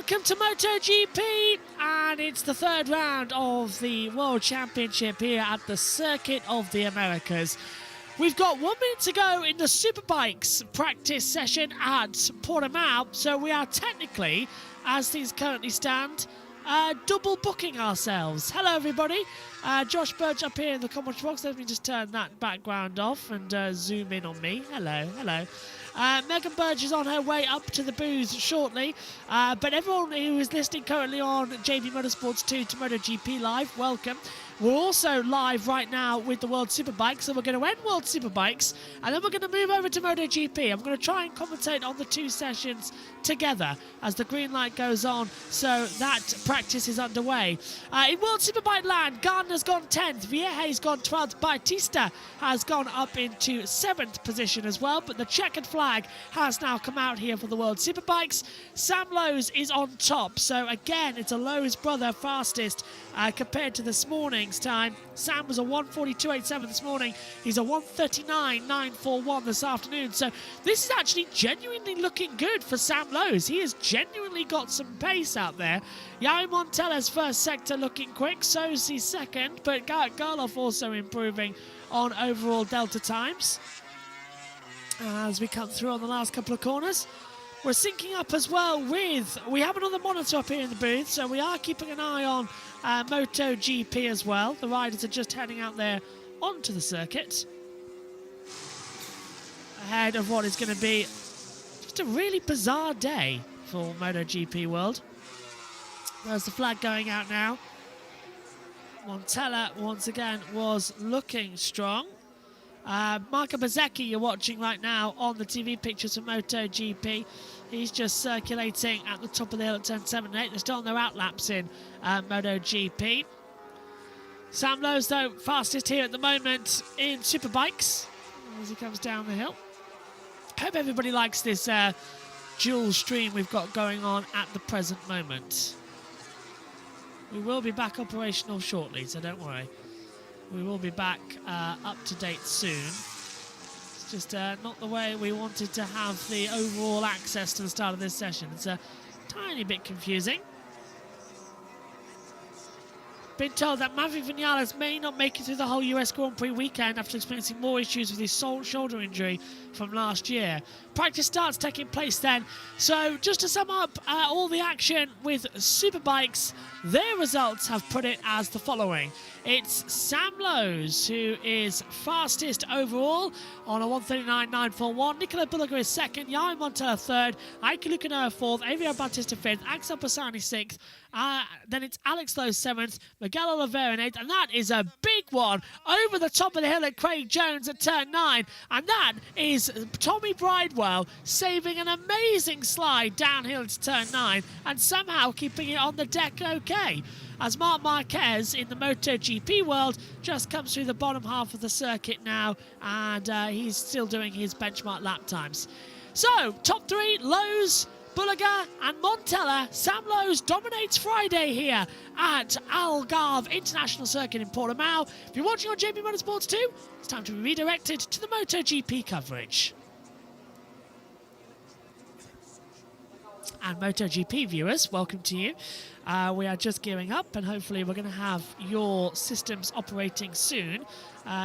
welcome to MotoGP, and it's the third round of the World Championship here at the Circuit of the Americas. We've got 1 minute to go in the Superbikes practice session at Portimao, so we are technically, as things currently stand, double booking ourselves. Hello everybody, Josh Birch up here in the commentary box. Let me just turn that background off and zoom in on me. Hello, hello. Megan Burge is on her way up to the booth shortly, but everyone who is listening currently on JBMotorsports 2 to MotoGP Live, welcome. We're also live right now with the World Superbike, so we're going to end World Superbikes, and then we're going to move over to MotoGP. I'm going to try and commentate on the two sessions together as the green light goes on, so that practice is underway. In World Superbike land, Gardner's gone 10th, Vieja's gone 12th, Bautista has gone up into 7th position as well, but the checkered flag has now come out here for the World Superbikes. Sam Lowes is on top, so again, it's a Lowes brother fastest compared to this morning's time. Sam was a 1:42.87 this morning. He's a 1:39.941 this afternoon. So this is actually genuinely looking good for Sam Lowes. He has genuinely got some pace out there. Jari Montella's first sector looking quick, so's his second, but Garloff also improving on overall delta times as we come through on the last couple of corners. We're syncing up as well with, we have another monitor up here in the booth, so we are keeping an eye on MotoGP as well. The riders are just heading out there onto the circuit ahead of what is going to be just a really bizarre day for MotoGP World. There's the flag going out now. Montella once again was looking strong. Marco Bezzecchi you're watching right now on the TV pictures of MotoGP. He's just circulating at the top of the hill at turn 7 and 8. They're still on their outlaps in MotoGP. Sam Lowes, though, fastest here at the moment in Superbikes as he comes down the hill. Hope everybody likes this dual stream we've got going on at the present moment. We will be back operational shortly, so don't worry. We will be back up to date soon. It's just not the way we wanted to have the overall access to the start of this session. It's a tiny bit confusing. Been told that Maverick Vinales may not make it through the whole US Grand Prix weekend after experiencing more issues with his shoulder injury from last year. Practice starts taking place then. So just to sum up all the action with Superbikes, their results have put it as the following. It's Sam Lowes who is fastest overall on a 1:39.941. Nicola Bulliger is second, Jari Montella third, Aiki Lukanoa fourth, Avio Bautista fifth, Axel Bassani sixth. Then it's Alex Lowes 7th, Miguel Oliveira in 8th, and that is a big one over the top of the hill at Craig Jones at turn 9, and that is Tommy Bridewell saving an amazing slide downhill to turn 9 and somehow keeping it on the deck okay, as Marc Marquez in the MotoGP world just comes through the bottom half of the circuit now, and he's still doing his benchmark lap times. So, top 3, Lowes, Bulliger and Montella. Sam Lowes dominates Friday here at Algarve International Circuit in Portimao. If you're watching on JB Motorsports 2, it's time to be redirected to the MotoGP coverage. And MotoGP viewers, welcome to you. We are just gearing up, and hopefully we're going to have your systems operating soon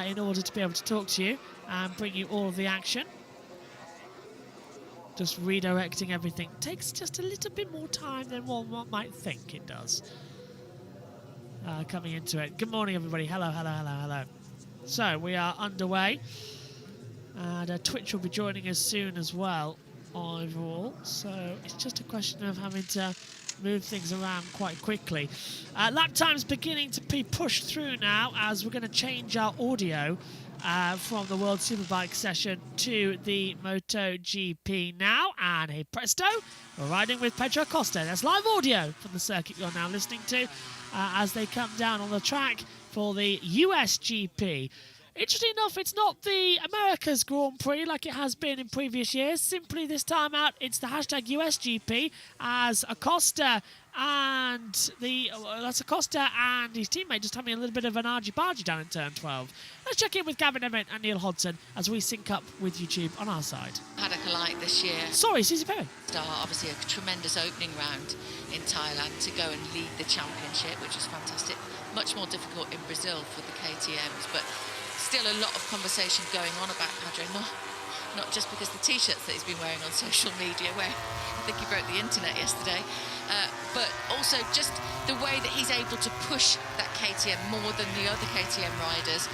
in order to be able to talk to you and bring you all of the action. Just redirecting everything takes just a little bit more time than one might think it does. Coming into it. Good morning, everybody. Hello, hello, hello, hello. So, we are underway. And Twitch will be joining us soon as well, overall. So, it's just a question of having to move things around quite quickly. Lap time's beginning to be pushed through now, as we're going to change our audio from the World Superbike session to the MotoGP now. And hey presto, we're riding with Pedro Acosta. That's live audio from the circuit you're now listening to as they come down on the track for the US GP. Interesting enough, it's not the America's Grand Prix like it has been in previous years. Simply this time out, it's the hashtag USGP as Acosta and that's Acosta and his teammate just having a little bit of an argy-bargy down in turn 12. Let's check in with Gavin Emmett and Neil Hodson as we sync up with YouTube on our side. Paddock alike this year. Sorry, Susie Perry. Obviously a tremendous opening round in Thailand to go and lead the championship, which was fantastic. Much more difficult in Brazil for the KTMs, but still a lot of conversation going on about Pedro, not just because the t-shirts that he's been wearing on social media, where I think he broke the internet yesterday, but also just the way that he's able to push that KTM more than the other KTM riders.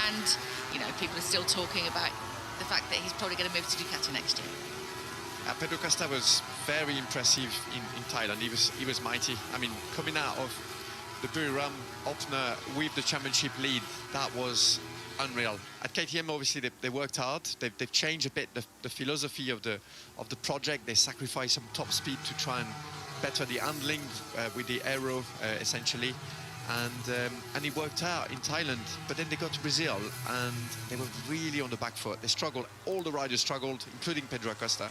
And, you know, people are still talking about the fact that he's probably going to move to Ducati next year. Pedro Acosta was very impressive in Thailand. He was mighty. I mean, coming out of the Buriram opener with the championship lead, that was unreal. At KTM, obviously, they worked hard. They've changed a bit the philosophy of the project. They sacrificed some top speed to try and better the handling with the aero, essentially. And it worked out in Thailand. But then they got to Brazil, and they were really on the back foot. They struggled. All the riders struggled, including Pedro Acosta.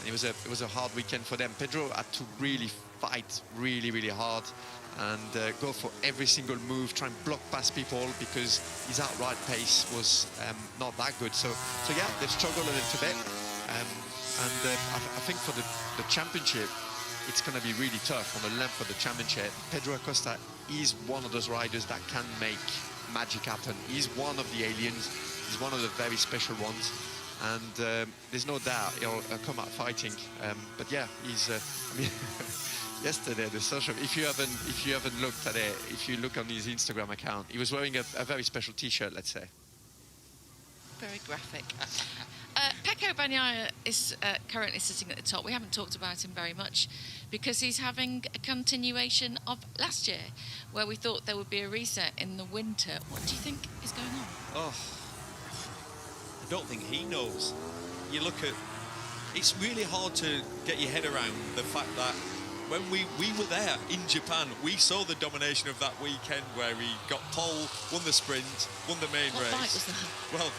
And it was a hard weekend for them. Pedro had to really fight really hard and go for every single move, try and block past people because his outright pace was not that good. So yeah, they've struggled a little bit. I think for the championship, it's going to be really tough on the length of the championship. Pedro Acosta is one of those riders that can make magic happen. He's one of the aliens. He's one of the very special ones. And there's no doubt he'll come out fighting. But yeah, he's. I mean, yesterday the social. If you haven't looked at it, if you look on his Instagram account, he was wearing a very special T-shirt. Let's say. Very graphic. Pecco Bagnaia is currently sitting at the top. We haven't talked about him very much because he's having a continuation of last year, where we thought there would be a reset in the winter. What do you think is going on? Oh, I don't think he knows. You look at, it's really hard to get your head around the fact that when we were there in Japan, we saw the domination of that weekend where he got pole, won the sprint, won the main race. What bike was that? Well,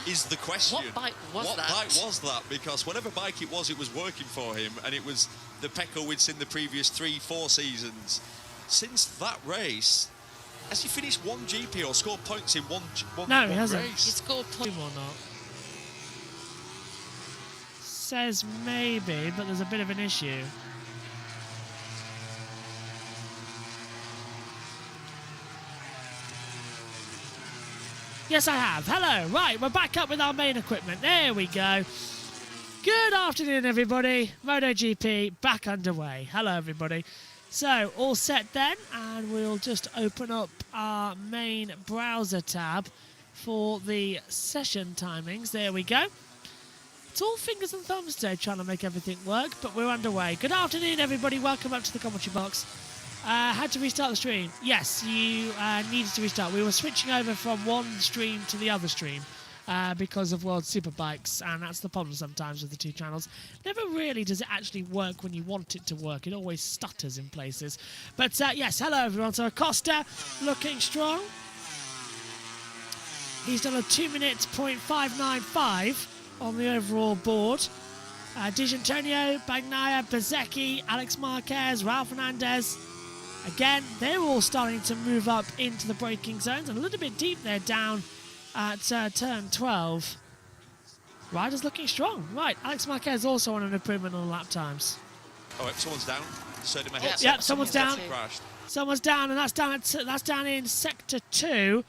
is the question. What bike was that? What bike was that? Because whatever bike it was working for him, and it was the Pecco we'd seen the previous 3-4 seasons. Since that race, has he finished one GP or scored points in one No, he hasn't. race? He scored points. Or not. Says maybe, but there's a bit of an issue. Yes, I have. Hello. Right, we're back up with our main equipment. There we go. Good afternoon, everybody. MotoGP back underway. Hello, everybody. So, all set then, and we'll just open up our main browser tab for the session timings. There we go. It's all fingers and thumbs today trying to make everything work, but we're underway. Good afternoon, everybody. Welcome up to the commentary box. Had to restart the stream. Yes, you needed to restart. We were switching over from one stream to the other stream because of World Superbikes, and that's the problem sometimes with the two channels. Never really does it actually work when you want it to work. It always stutters in places. But yes, hello everyone. So Acosta looking strong. He's done a 2:05.595 on the overall board. Di Giannantonio, Bagnaia, Bezzecchi, Alex Marquez, Raul Fernandez. Again, they're all starting to move up into the braking zones and a little bit deep there down at turn 12. Riders looking strong. Right, Alex Marquez also on an improvement on lap times. Oh, someone's down. Just heard in my head. Yep, someone's down. Crashed. Someone's down, and that's down in sector 2.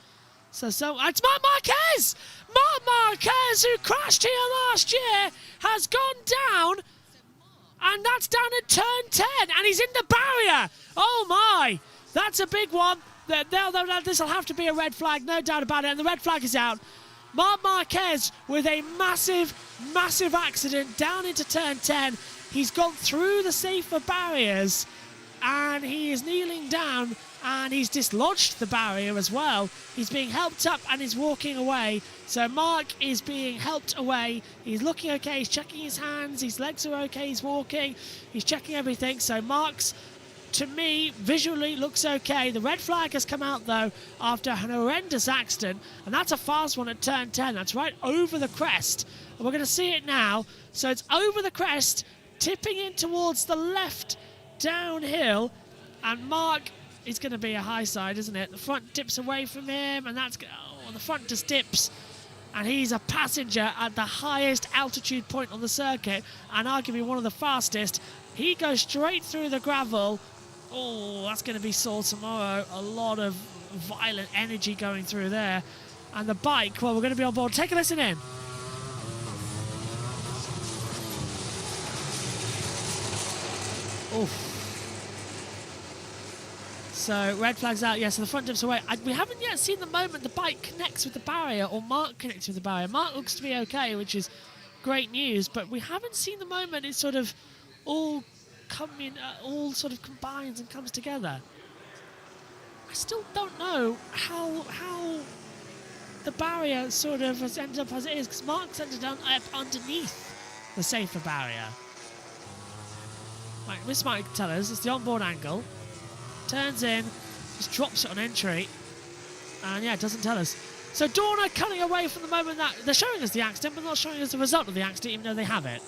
So it's Marc Marquez! Marc Marquez, who crashed here last year, has gone down, and that's down at turn 10, and he's in the barrier. Oh my, that's a big one. This will have to be a red flag, no doubt about it, and the red flag is out. Marc Marquez with a massive accident down into turn 10. He's gone through the safer barriers, and he is kneeling down, and he's dislodged the barrier as well. He's being helped up and he's walking away. So Mark is being helped away. He's looking okay. He's checking his hands. His legs are okay. He's walking. He's checking everything. So Mark's to me, visually looks okay. The red flag has come out, though, after an horrendous accident, and that's a fast one at turn 10. That's right over the crest. And we're going to see it now. So it's over the crest, tipping in towards the left downhill, and Mark is going to be a high side, isn't it? The front dips away from him, and that's... Oh, the front just dips. And he's a passenger at the highest altitude point on the circuit, and arguably one of the fastest. He goes straight through the gravel. Oh, that's going to be sore tomorrow. A lot of violent energy going through there. And the bike, well, we're going to be on board. Take a listen in. Oof. So, red flag's out. Yeah, so the front dips away. We haven't yet seen the moment the bike connects with the barrier, or Mark connects with the barrier. Mark looks to be okay, which is great news, but we haven't seen the moment it sort of all sort of combines and comes together. I still don't know how the barrier sort of has ended up as it is, because Mark's ended up underneath the safer barrier. Right, this might tell us it's the onboard angle. Turns in, just drops it on entry, and yeah, it doesn't tell us. So Dorna cutting away from the moment that they're showing us the accident, but not showing us the result of the accident, even though they have it.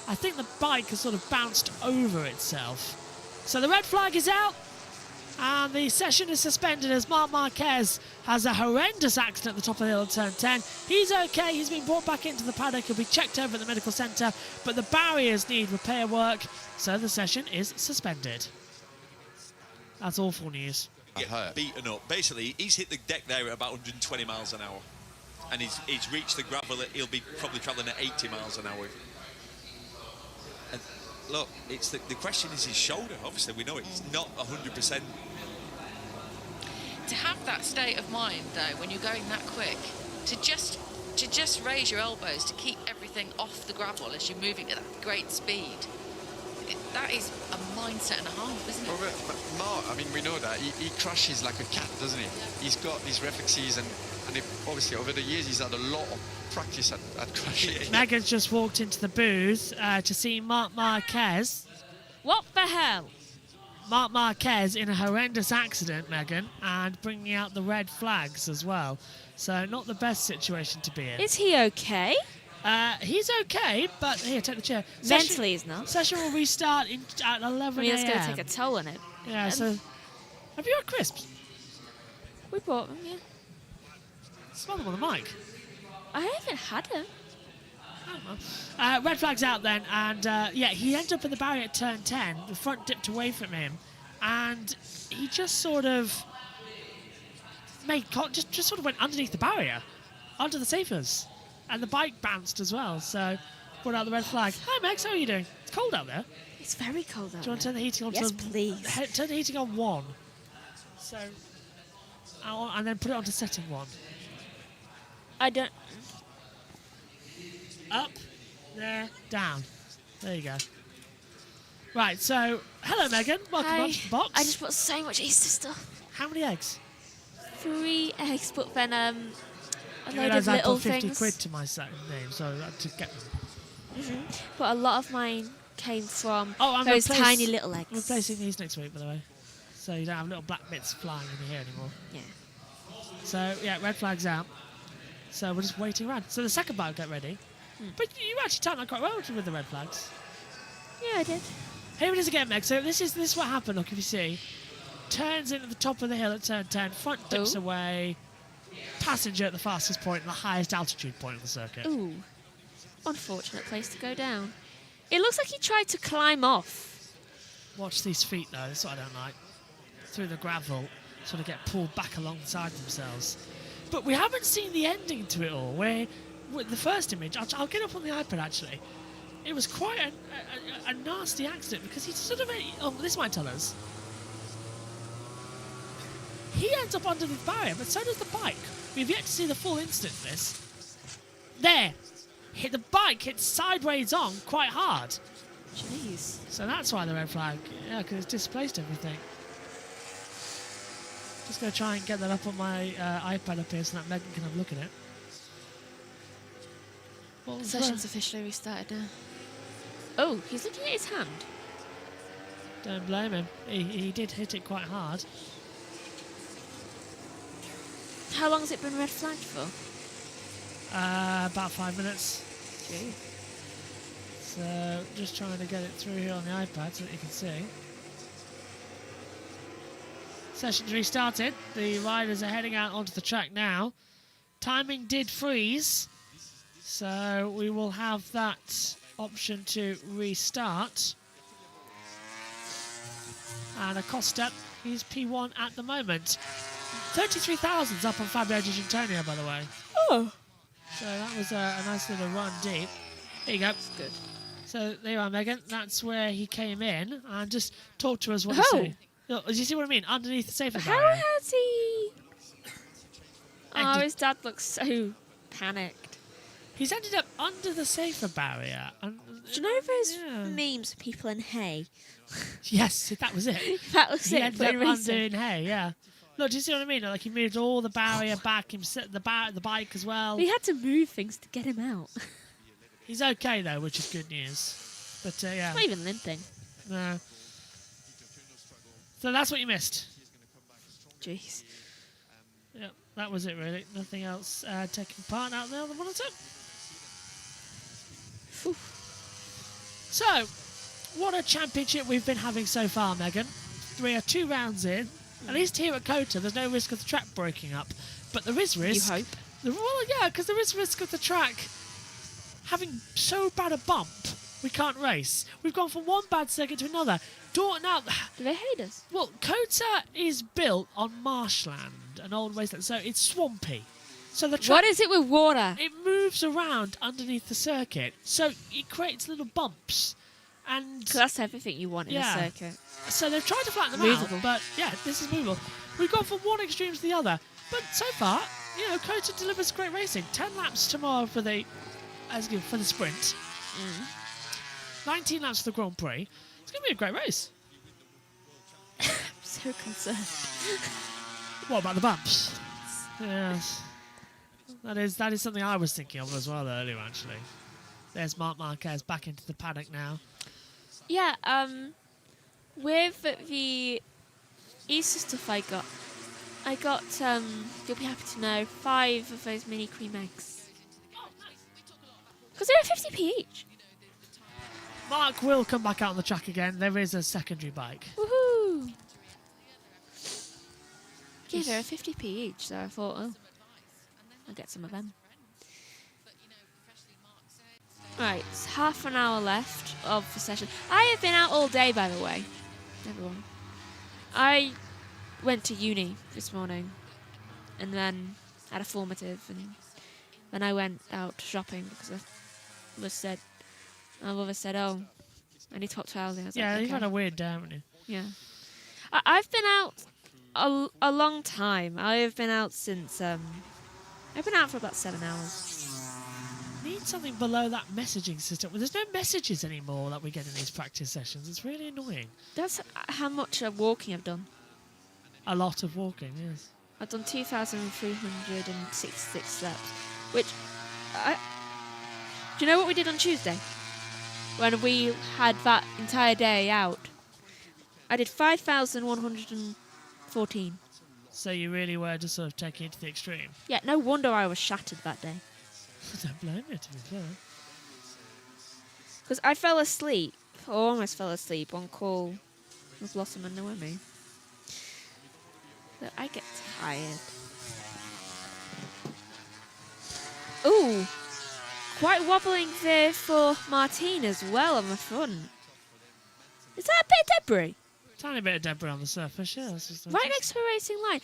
I think the bike has sort of bounced over itself. So the red flag is out, and the session is suspended as Marc Marquez has a horrendous accident at the top of the hill at turn 10. He's okay, he's been brought back into the paddock, he'll be checked over at the medical centre, but the barriers need repair work, so the session is suspended. That's awful news. Get beaten up. Basically, he's hit the deck there at about 120 miles an hour. And he's reached the gravel. He'll be probably travelling at 80 miles an hour. And look, it's the question is his shoulder. Obviously, we know it's not 100%. To have that state of mind, though, when you're going that quick, to just raise your elbows to keep everything off the gravel as you're moving at that great speed. That is a mindset and a half, isn't it? Well, Mark, I mean, we know that. He crashes like a cat, doesn't he? He's got these reflexes, and obviously over the years he's had a lot of practice at crashing. Megan's just walked into the booth to see Marc Marquez. What the hell? Marc Marquez in a horrendous accident, Megan, and bringing out the red flags as well. So not the best situation to be in. Is he okay? He's okay, but here, take the chair. Mentally, he's not. Session will restart at 11 I mean, it's going to a.m. take a toll on it. Yeah, so... Have you got crisps? We bought them, yeah. Smell them on the mic. I haven't had them. Oh, well. Red flag's out then, and yeah, he ended up in the barrier at turn 10. The front dipped away from him, and he just sort of... just sort of went underneath the barrier, under the safers. And the bike bounced as well, so brought out the red flag. Hi, Max, how are you doing? It's cold out there. It's very cold out there. Do you want to turn the heating on? Yes, please. Turn the heating on 1. So, and then put it onto setting 1. I don't... Up, there, down. There you go. Right, so, hello, Megan. Welcome Hi. up to the box. I just bought so much Easter stuff. How many eggs? 3 eggs, but then a Do you load realise of I little put 50 things. quid to my name, so I had to get them. But a lot of mine came from I'm those replace- tiny little eggs. I'm replacing these next week, by the way. So you don't have little black bits flying in here anymore. Yeah. So, yeah, red flag's out. So we're just waiting around. So the second bike got ready. But you actually timed that quite well with the red flags. Yeah, I did. Here it is again, Meg. So this is what happened, look, if you see. Turns in at the top of the hill at turn 10. Front dips away. Passenger at the fastest point and the highest altitude point of the circuit. Ooh. Unfortunate place to go down. It looks like he tried to climb off. Watch these feet, though. That's what I don't like. Through the gravel, sort of get pulled back alongside themselves. But we haven't seen the ending to it all. Where with the first image, I'll get up on the iPad, actually. It was quite a nasty accident because he sort of... Oh, this might tell us. He ends up under the barrier, but so does the bike. We've yet to see the full incident of this. There. The bike hits sideways on quite hard. Jeez. So that's why the red flag. Yeah, because it's displaced everything. Just going to try and get that up on my iPad up here so that Megan can have a look at it. The session's officially restarted now. Oh, he's looking at his hand. Don't blame him. He did hit it quite hard. How long has it been red flagged for? About 5 minutes. Gee. So just trying to get it through here on the iPad so that you can see. Session's restarted. The riders are heading out onto the track now. Timing did freeze, so we will have that option to restart. And Acosta, he's P1 at the moment. 33,000's up on Fabio Di Giannantonio, by the way. Oh. So that was a nice little run deep. There you go. That's good. So there you are, Megan. That's where he came in. And just talk to us what Oh. you see. Look, do you see what I mean? Underneath the safety How barrier. has he... And Oh, did- his dad looks so panicked. He's ended up under the safer barrier. And, Do you know those yeah. memes of people in hay? Yes, that was it. That was He it. ended but up in racing. under in hay, yeah. Look, do you see what I mean? Like, he moved all the barrier back, the bike as well. We had to move things to get him out. He's okay, though, which is good news. But, yeah. Not even limping. No. So that's what you missed. Jeez. Yep, that was it, really. Nothing else taking part out there on the monitor. Phew. So, what a championship we've been having so far, Megan. We are 2 rounds in. At least here at Kota, there's no risk of the track breaking up. But there is risk. You hope. Well, yeah, because there is risk of the track having so bad a bump, we can't race. We've gone from one bad circuit to another. Now, Do they hate us? well, Kota is built on marshland, an old wasteland, so it's swampy. So the track, What is it with water? it moves around underneath the circuit, so it creates little bumps. And 'Cause that's everything you want in Yeah. a circuit. so they've tried to flatten them Movable. out, but yeah, this is movable. We've gone from one extreme to the other, but so far, Kota delivers great racing. 10 laps tomorrow for the sprint. 19 laps for the Grand Prix. It's going to be a great race. I'm so concerned. What about the bumps? Yes. That is something I was thinking of as well earlier, actually. There's Marc Marquez back into the paddock now. Yeah, with the Easter stuff I got, you'll be happy to know, 5 of those mini cream eggs. Because they're at 50p each. Mark will come back out on the track again. There is a secondary bike. Woohoo! Yeah, they're at 50p each, so I thought, oh, I'll get some of them. Right, it's half an hour left of the session. I have been out all day, by the way, everyone. I went to uni this morning and then had a formative, and then I went out shopping because my mother said, oh, I need to talk to Aldi. I was Yeah, like, you've okay. had a weird day, haven't you? Yeah. I've been out a long time. I have been out since, I've been out for about 7 hours. Need something below that messaging system. Well, there's no messages anymore that we get in these practice sessions. It's really annoying. That's how much walking I've done. A lot of walking, yes. I've done 2,366 steps, which, do you know what we did on Tuesday? When we had that entire day out. I did 5,114. So you really were just sort of taking it to the extreme. Yeah, no wonder I was shattered that day. I don't blame you, to be fair. Because I fell asleep, or almost fell asleep, on call with Blossom and Noemi. So I get tired. Ooh, quite wobbling there for Martine as well on the front. Is that a bit of debris? Tiny bit of debris on the surface, yeah. That's just Right next to the racing line.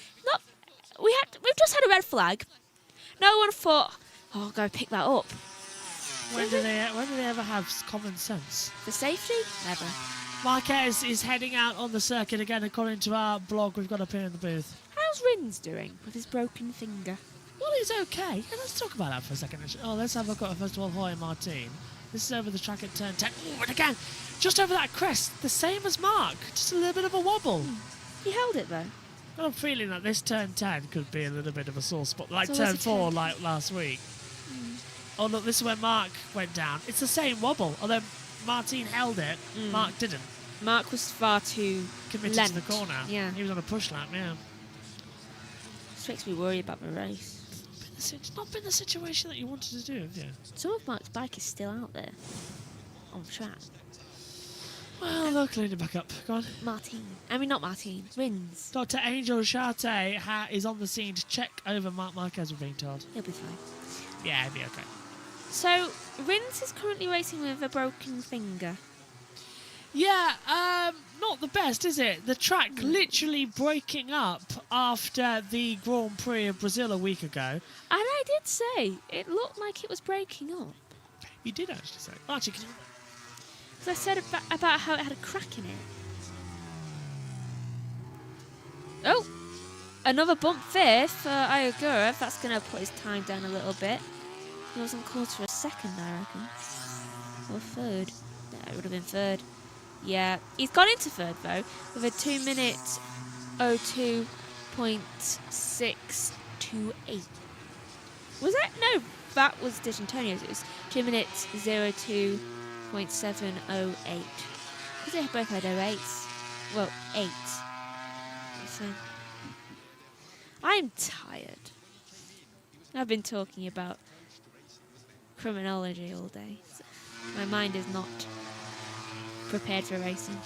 We've just had a red flag. No one thought, oh, I'll go pick that up. When do they ever have common sense? For safety? Never. Marquez is heading out on the circuit again, according to our blog we've got up here in the booth. How's Rins doing with his broken finger? Well, he's okay. Yeah, let's talk about that for a second. Oh, let's have a look at, first of all, Hoy and Martine. This is over the track at turn 10. Ooh, and again, just over that crest, the same as Mark. Just a little bit of a wobble. He held it, though. Got a feeling that this turn 10 could be a little bit of a sore spot, like So turn what's it 4, turn? like last week. Oh, look, this is where Mark went down. It's the same wobble, although Martine held it, Mark didn't. Mark was far too committed lent. to the corner. Yeah. He was on a push lap, yeah. This makes me worry about the race. It's not been the situation that you wanted to do, have you? Some of Mark's bike is still out there on track. Well, they'll clean it back up. Go on. Not Martine. Rins. Dr. Angel Charte is on the scene to check over Marc Marquez, we're being told. He'll be fine. Yeah, he'll be okay. So, Rins is currently racing with a broken finger. Yeah, not the best, is it? The track literally breaking up after the Grand Prix of Brazil a week ago. And I did say, it looked like it was breaking up. You did actually say. Oh, actually, So I said about how it had a crack in it. Oh! Another bump there for Ayagura. That's going to put his time down a little bit. He was on course for a second, I reckon. Or third. Yeah, it would have been third. Yeah, he's gone into third, though, with a 2 minute 02.628. Was that? No, that was D'Antonio's. It was 2 minutes 02.708. Because they both had 08s. Well, 8. So, I'm tired. I've been talking about criminology all day. So my mind is not prepared for racing.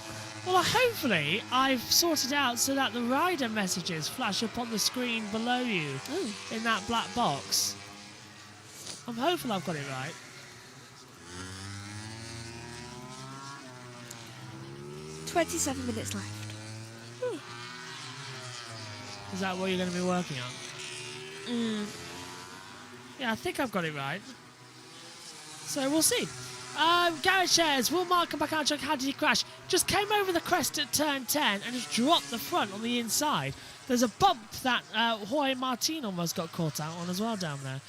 well, hopefully I've sorted out so that the rider messages flash up on the screen below you in that black box. I'm hopeful I've got it right. "27 minutes left. Is that what you're going to be working on? Yeah, I think I've got it right. So we'll see. Garage shares. Will Mark come back out? How did he crash? Just came over the crest at turn 10 and just dropped the front on the inside. There's a bump that Jorge Martin almost got caught out on as well down there.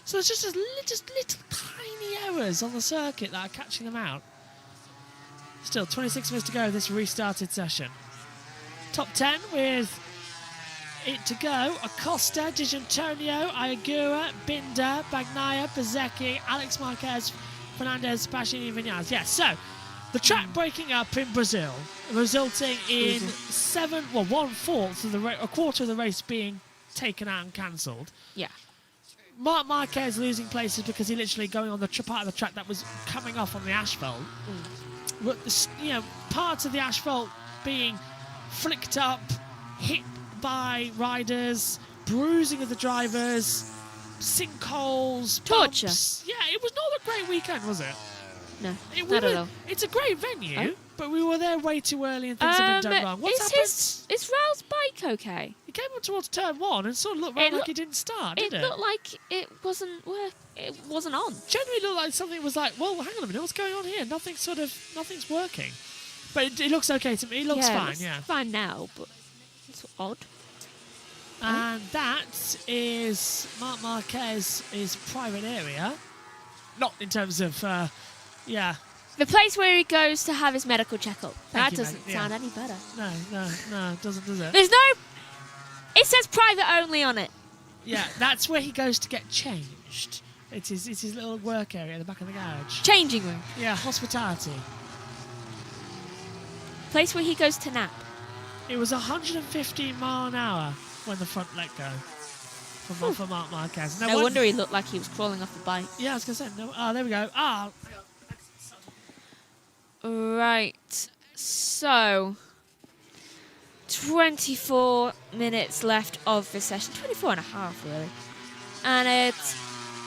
So there's just little tiny errors on the circuit that are catching them out. Still 26 minutes to go of this restarted session. Top 10 with it to go. Acosta, D'Antonio, Ayagura, Binder, Bagnaia, Bezzecchi, Alex Marquez, Fernandez, Pasini, Vinales. Yes, so the track breaking up in Brazil, resulting in a quarter of the race being taken out and cancelled. Yeah. Marc Marquez losing places because he literally going on the part of the track that was coming off on the asphalt. Parts of the asphalt being flicked up, hit by riders, bruising of the drivers, sinkholes, Torture. bumps. Yeah, it was not a great weekend, was it? No, not at all. It's a great venue, Oh? but we were there way too early and things have been done wrong. What's happened? Is Raul's bike okay? He came up towards turn 1 and sort of looked like he didn't start, did it? It looked like it wasn't on. Generally looked like something was like, well, hang on a minute, what's going on here? Nothing's working. But it looks okay to me. It looks fine, yeah. Fine now, but it's odd. And that is Marc Marquez's private area. Not in terms of, The place where he goes to have his medical checkup. Thank That you, doesn't mate. sound any better. No, it doesn't, does it? There's no... It says private only on it. Yeah, that's where he goes to get changed. It's his little work area at the back of the garage. Changing room. Yeah, hospitality. Place where he goes to nap. It was 115 mile an hour when the front let go for Marc Marquez. No wonder he looked like he was crawling off the bike. Yeah, I was going to say, there we go. Right, so 24 minutes left of the session, 24 and a half really. And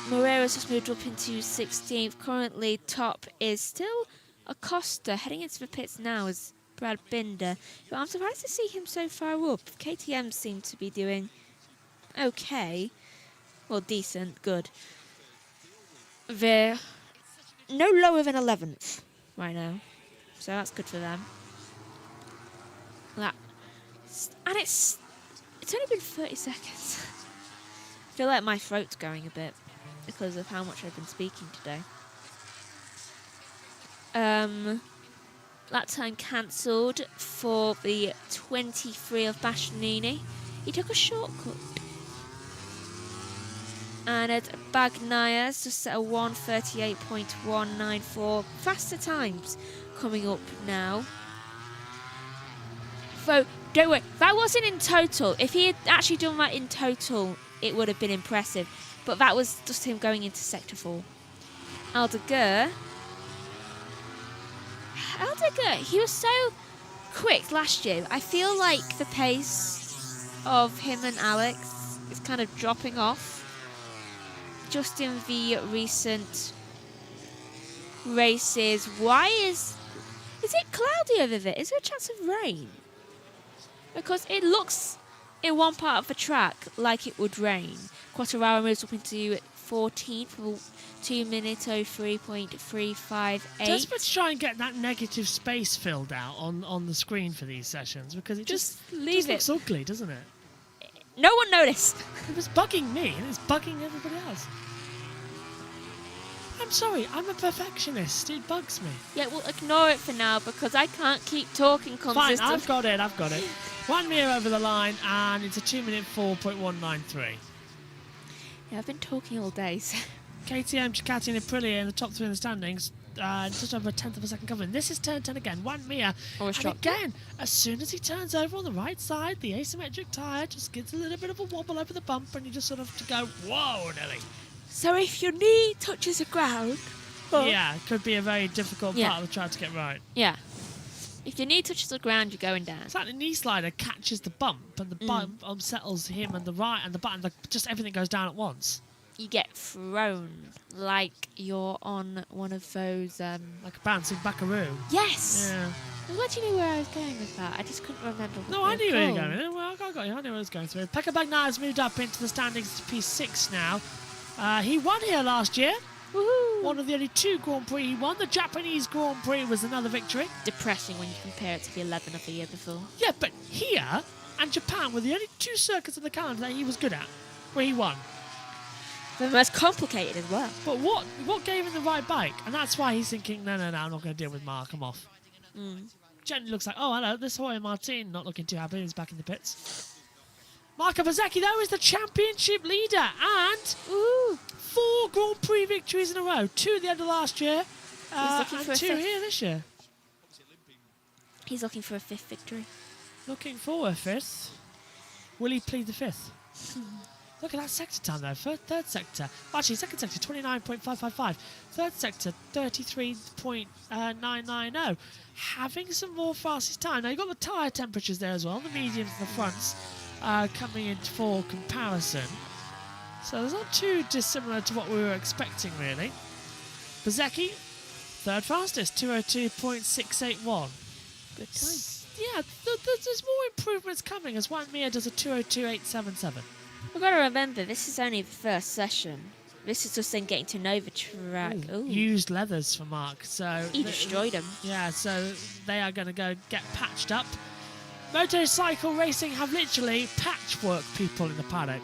Moreira's just moved up into 16th. Currently top is still Acosta. Heading into the pits now is Brad Binder. But I'm surprised to see him so far up. KTM seem to be doing okay. Well, decent, good. They're no lower than 11th right now. So that's good for them. It's only been 30 seconds. I feel like my throat's going a bit because of how much I've been speaking today. That time cancelled for the 23 of Bastianini. He took a shortcut. And at Bagnaia's just at a 1:38.194. Faster times coming up now. Although, don't worry, that wasn't in total. If he had actually done that in total, it would have been impressive. But that was just him going into Sector 4. Aldeguer, he was so quick last year. I feel like the pace of him and Alex is kind of dropping off. Just in the recent races. Why is it cloudy over there? Is there a chance of rain? Because it looks in one part of the track like it would rain. Quartararo moves up into 14th for 2:03.358. Desperate to try and get that negative space filled out on the screen for these sessions, because it just looks ugly, doesn't it? No one noticed. It was bugging me and it's bugging everybody else. I'm sorry, I'm a perfectionist. It bugs me. Yeah, well, ignore it for now because I can't keep talking consistently. Fine, I've got it. One Mir over the line, and it's a 2-minute 4.193. Yeah, I've been talking all day, so... KTM, Ducati and Aprilia in the top 3 in the standings. Just over a tenth of a second covering. This is turn 10 again. Juan Mir. And again, as soon as he turns over on the right side, the asymmetric tyre just gets a little bit of a wobble over the bump, and you just sort of to go, whoa, Nelly. So if your knee touches the ground... Yeah, it could be a very difficult part of the track to get right. Yeah. If your knee touches the ground, you're going down. It's like the knee slider catches the bump, and the bump unsettles him and the right and the button. Just everything goes down at once. You get thrown like you're on one of those... like a bouncing buckaroo. Yes! Yeah. I'm glad you knew where I was going with that. I just couldn't remember what No, I knew where you were going. Well, I got you. I knew where I was going through. Pekka Bagnaia has moved up into the standings to P6 now. He won here last year. Woohoo! One of the only 2 Grand Prix he won. The Japanese Grand Prix was another victory. Depressing when you compare it to the 11 of the year before. Yeah, but here and Japan were the only 2 circuits in the calendar that he was good at, where he won. The most complicated as well. But what gave him the right bike? And that's why he's thinking, no, I'm not going to deal with Mark. I'm off. Generally looks like, oh, hello, this Jorge Martin not looking too happy. He's back in the pits. Marco Bezzecchi, though, is the championship leader. And 4 Grand Prix victories in a row. 2 at the end of last year. And 2 here this year. He's looking for a 5th victory. Looking for a 5th. Will he plead the 5th? Look at that sector time, though. Third sector. Actually, second sector, 29.555. Third sector, 33.990. Having some more fastest time. Now, you've got the tyre temperatures there as well. The mediums and the fronts coming in for comparison. So there's not too dissimilar to what we were expecting, really. Bezzecchi, third fastest, 202.681. Good time. Yeah, there's more improvements coming as Juan Mir does a 202.877. We've got to remember, this is only the first session. This is just then getting to know the track. Ooh. Used leathers for Mark. So he destroyed them. Yeah, so they are going to go get patched up. Motorcycle racing have literally patchwork people in the paddock.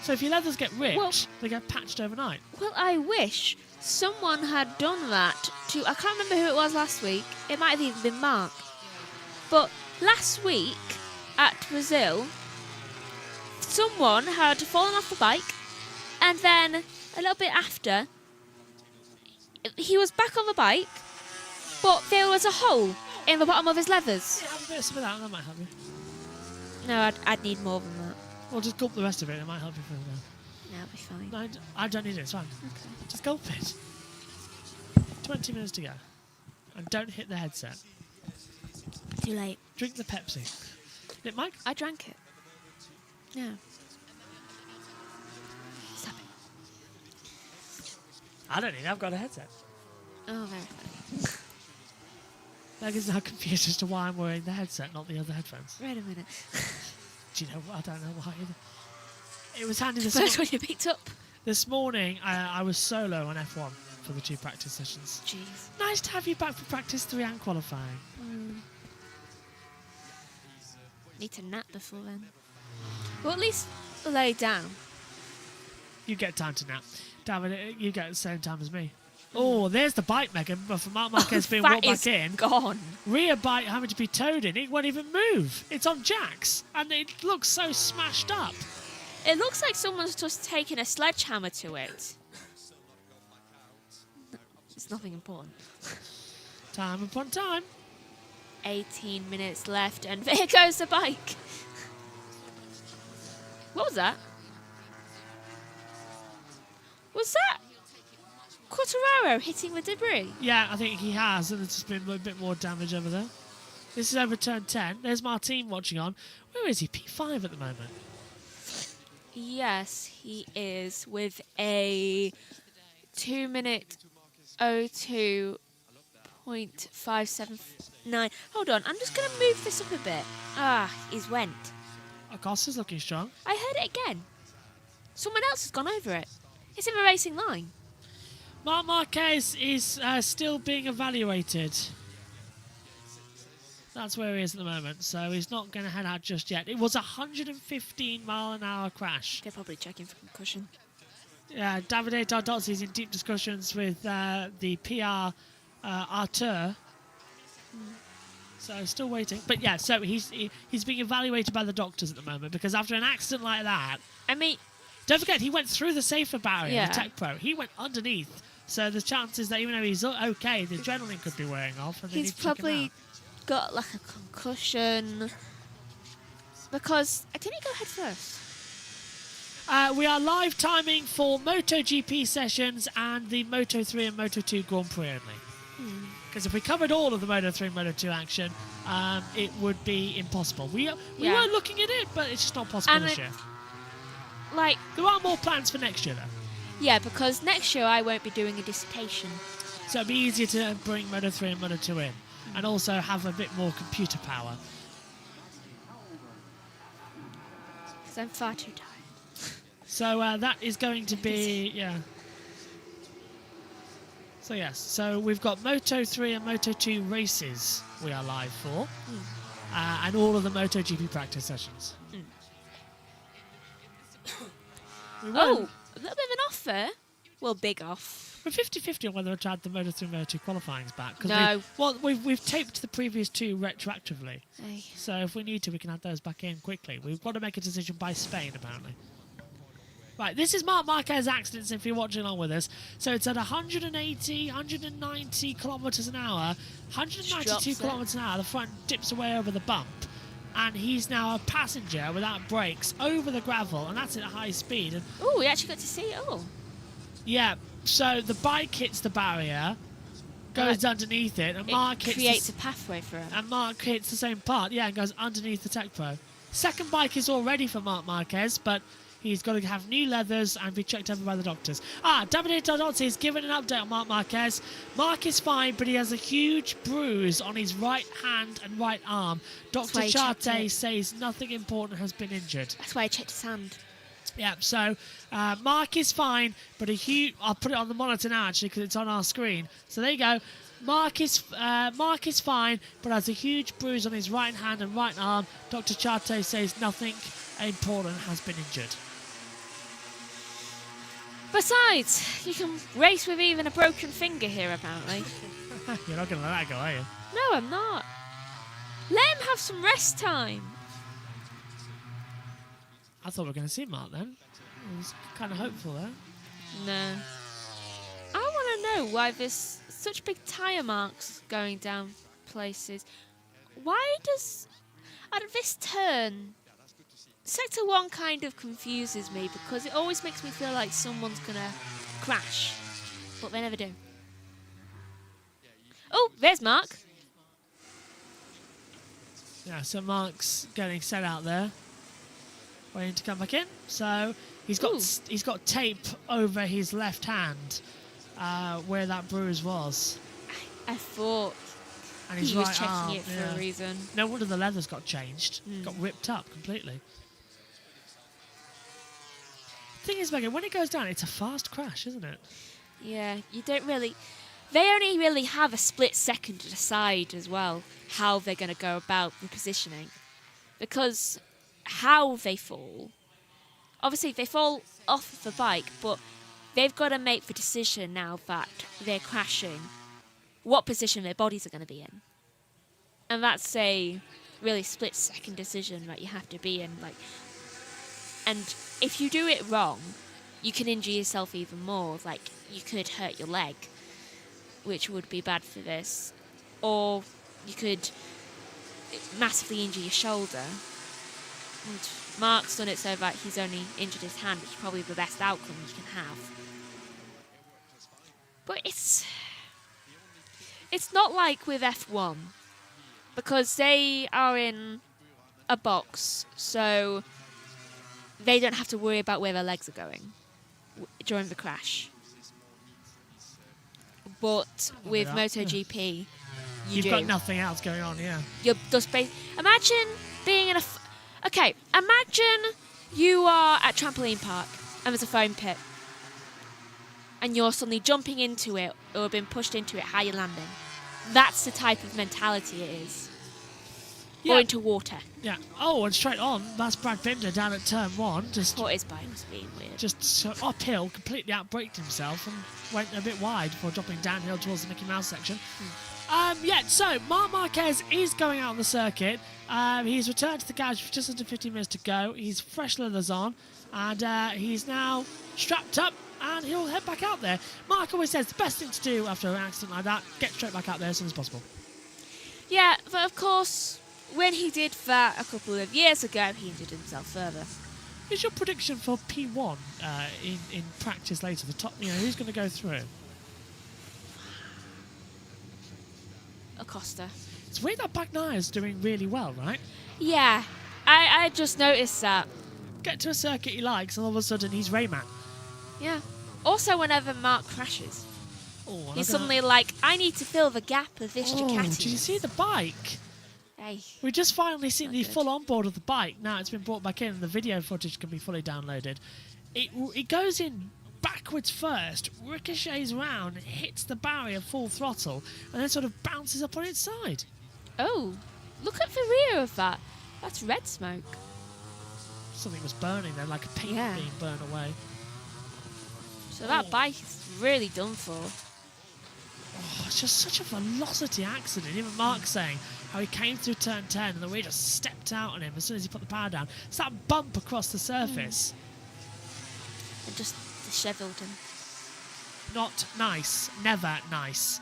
So if your leathers get ripped, they get patched overnight. Well, I wish someone had done that to... I can't remember who it was last week. It might have even been Mark. But last week at Brazil... someone had fallen off the bike, and then a little bit after, he was back on the bike, but there was a hole in the bottom of his leathers. Yeah, have a bit of some of that, that might help you. No, I'd need more than that. Well, just gulp the rest of it, it might help you further down. No, it'll be fine. No, I don't need it, it's fine. Okay. Just gulp it. 20 minutes to go. And don't hit the headset. Too late. Drink the Pepsi. Did Mike? I drank it. Yeah. Stop it. I don't need it, I've got a headset. Oh, very funny. Meg is now confused as to why I'm wearing the headset, not the other headphones. Wait a minute. Do you know what? I don't know why either. It was handy this First one you picked up. This morning, I was solo on F1 for the 2 practice sessions. Jeez. Nice to have you back for practice 3 and qualifying. Need to nap before then. Well, at least lay down. You get time to nap. David, you get the same time as me. Oh, there's the bike, Megan. For Mark Marquez being walked back in. Gone. Rear bike having to be towed in. It won't even move. It's on jacks. And it looks so smashed up. It looks like someone's just taken a sledgehammer to it. It's nothing important. Time upon time. 18 minutes left, and there goes the bike. What was that? Was that Quartararo hitting the debris? Yeah, I think he has, and there's just been a bit more damage over there. This is over turn 10. There's Martin watching on. Where is he? P5 at the moment. Yes, he is with a 2-minute 02.579. Hold on, I'm just going to move this up a bit. Ah, he's went. Acosta's looking strong. I heard it again. Someone else has gone over it. It's in the racing line. Marc Marquez is still being evaluated. That's where he is at the moment, so he's not going to head out just yet. It was a 115-mile-an-hour crash. They're probably checking for concussion. Yeah, Davide Tardozzi is in deep discussions with the PR Artur. So still waiting. But yeah, so he's being evaluated by the doctors at the moment, because after an accident like that... I mean... Don't forget, he went through the safer barrier, Yeah. the Tech Pro. He went underneath. So the chances that even though he's okay, the adrenaline could be wearing off. And they He's need to check him probably out. got like a concussion. Because... didn't he go head first? We are live timing for MotoGP sessions and the Moto3 and Moto2 Grand Prix only. Because if we covered all of the Moto3 and Moto2 action, it would be impossible. We were looking at it, but it's just not possible And this year. Like... There are more plans for next year, though. Yeah, because next year I won't be doing a dissertation. So it'd be easier to bring Moto3 and Moto2 in, and also have a bit more computer power. Because I'm far too tired. So that is going to be, yeah. So yes, so we've got Moto3 and Moto2 races we are live for, and all of the MotoGP practice sessions. We Oh, won't- a little bit of an off there. Well, big off. We're 50-50 on whether to add the Moto3 and Moto2 qualifyings back. 'cause No. we've taped the previous two retroactively. Hey. So if we need to, we can add those back in quickly. We've got to make a decision by Spain, apparently. Right, this is Marc Marquez accidents if you're watching along with us. So it's at 180, 190 kilometres an hour, 192 Drops it. kilometres an hour. The front dips away over the bump. And he's now a passenger without brakes over the gravel, and that's at high speed. And Oh, we actually got to see it all. yeah, so the bike hits the barrier, goes underneath it, and Mark It hits creates a pathway for it. and Mark hits the same part, yeah, and goes underneath the Tech Pro. Second bike is all ready for Marc Marquez, but he's got to have new leathers and be checked over by the doctors. Davide Tardozzi has given an update on Marc Marquez. Mark is fine, but he has a huge bruise on his right hand and right arm. Dr. why he checked Charte it. says nothing important has been injured. That's why I checked his hand. Yeah, so Mark is fine, but a huge... I'll put it on the monitor now, actually, because it's on our screen. So there you go. Mark is fine, but has a huge bruise on his right hand and right arm. Dr. Charte says nothing important has been injured. Besides, you can race with even a broken finger here, apparently. You're not going to let that go, are you? No, I'm not. Let him have some rest time. I thought we were going to see Mark then. I was kind of hopeful there. No. I want to know why there's such big tyre marks going down places. Why does... At this turn... Sector 1 kind of confuses me because it always makes me feel like someone's going to crash. But they never do. Oh, there's Mark. Yeah, so Mark's getting set out there. Waiting to come back in. So he's got tape over his left hand where that bruise was. I thought And his he was right checking arm, it for a reason. No wonder the leathers got changed. Got ripped up completely. Thing is, Megan, when it goes down, it's a fast crash, isn't it? Yeah, you don't really... They only really have a split second to decide as well how they're going to go about the positioning. Because how they fall... Obviously, they fall off of the bike, but they've got to make the decision now that they're crashing, what position their bodies are going to be in. And that's a really split-second decision that you have to be in. And if you do it wrong, you can injure yourself even more. Like, you could hurt your leg, which would be bad for this. Or you could massively injure your shoulder. And Mark's done it so that he's only injured his hand, which is probably the best outcome you can have. But it's not like with F1, because they are in a box, so they don't have to worry about where their legs are going during the crash. But with MotoGP, You've got nothing else going on, yeah. You're just imagine being in a... Okay, imagine you are at trampoline park and there's a foam pit and you're suddenly jumping into it or being pushed into it, how you're landing. That's the type of mentality it is. Yeah. Or into water. Yeah. Oh, and straight on, that's Brad Binder down at turn 1. What his bike was being weird. Just so uphill, completely outbraked himself and went a bit wide before dropping downhill towards the Mickey Mouse section. So Marc Marquez is going out on the circuit. He's returned to the garage with just under 15 minutes to go. He's fresh leathers on, and he's now strapped up, and he'll head back out there. Mark always says the best thing to do after an accident like that, get straight back out there as soon as possible. Yeah, but of course, when he did that a couple of years ago, he injured himself further. Is your prediction for P1 in practice later? The top, who's going to go through? Acosta. It's weird that Bagnaia's doing really well, right? Yeah, I just noticed that. Get to a circuit he likes, and all of a sudden he's Rayman. Yeah. Also, whenever Mark crashes, Oh, he's suddenly like, I need to fill the gap of this Ducati. Did you see the bike? Hey. We've just finally seen the good. full onboard of the bike. Now it's been brought back in, and the video footage can be fully downloaded. It goes in backwards first, ricochets round, hits the barrier full throttle, and then sort of bounces up on its side. Oh, look at the rear of that. That's red smoke. Something was burning there, like a paint being burned away. So that bike is really done for. Oh, it's just such a velocity accident. Even Mark saying how he came through turn 10 and the wheel just stepped out on him as soon as he put the power down. It's that bump across the surface. And just dishevelled him. Not nice. Never nice.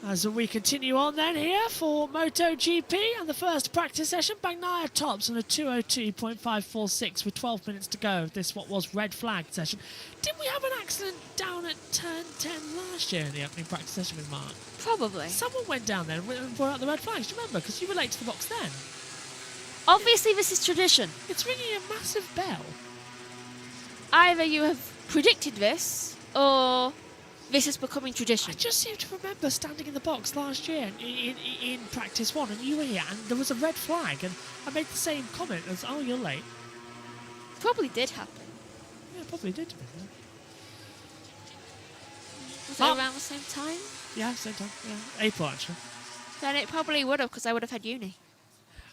As we continue on then here for MotoGP and the first practice session, Bagnaia tops on a 2:02.546 with 12 minutes to go. This what was red flag session. Didn't we have an accident down at turn 10 last year in the opening practice session with Mark? Probably. Someone went down there and brought out the red flags. Do you remember? Because you were late to the box then. Obviously, this is tradition. It's ringing a massive bell. Either you have predicted this, or this is becoming tradition. I just seem to remember standing in the box last year in practice 1, and you were here, and there was a red flag, and I made the same comment as, oh, you're late. Probably did happen. Yeah, probably did, to be fair. Was it around the same time? Yeah, same time. Yeah, April, actually. Then it probably would have, because I would have had uni.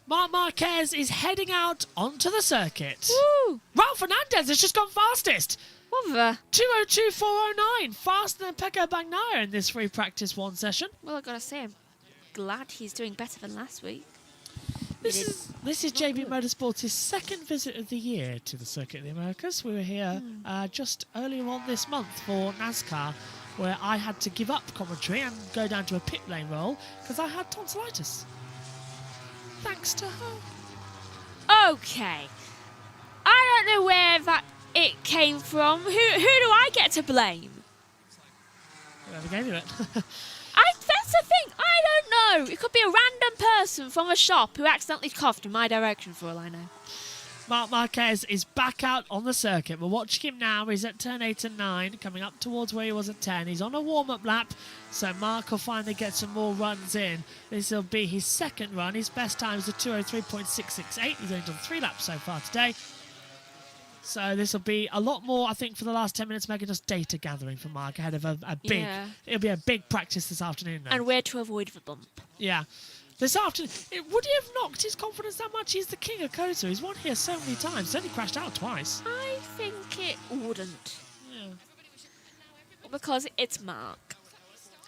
Marc Marquez is heading out onto the circuit. Woo! Raul Fernandez has just gone fastest. What the? 2:02.409, faster than Pecco Bagnaia in this free practice 1 session. Well, I've got to say, I'm glad he's doing better than last week. This is JB Motorsports' second visit of the year to the Circuit of the Americas. We were here just earlier on this month for NASCAR, where I had to give up commentary and go down to a pit lane role because I had tonsillitis. Thanks to her. Okay. I don't know where it came from. Who do I get to blame? Whoever gave you it. That's the thing. I don't know. It could be a random person from a shop who accidentally coughed in my direction, for all I know. Marc Marquez is back out on the circuit. We're watching him now. He's at turn 8 and 9, coming up towards where he was at 10. He's on a warm-up lap, so Mark will finally get some more runs in. This will be his second run. His best time is a 2:03.668. He's only done 3 laps so far today. So this will be a lot more, I think, for the last 10 minutes, making just data gathering for Mark ahead of a big... Yeah. It'll be a big practice this afternoon, though. And where to avoid the bump. Yeah. This afternoon, would he have knocked his confidence that much? He's the king of Koto. He's won here so many times. He's only crashed out twice. I think it wouldn't. Yeah. Because it's Mark.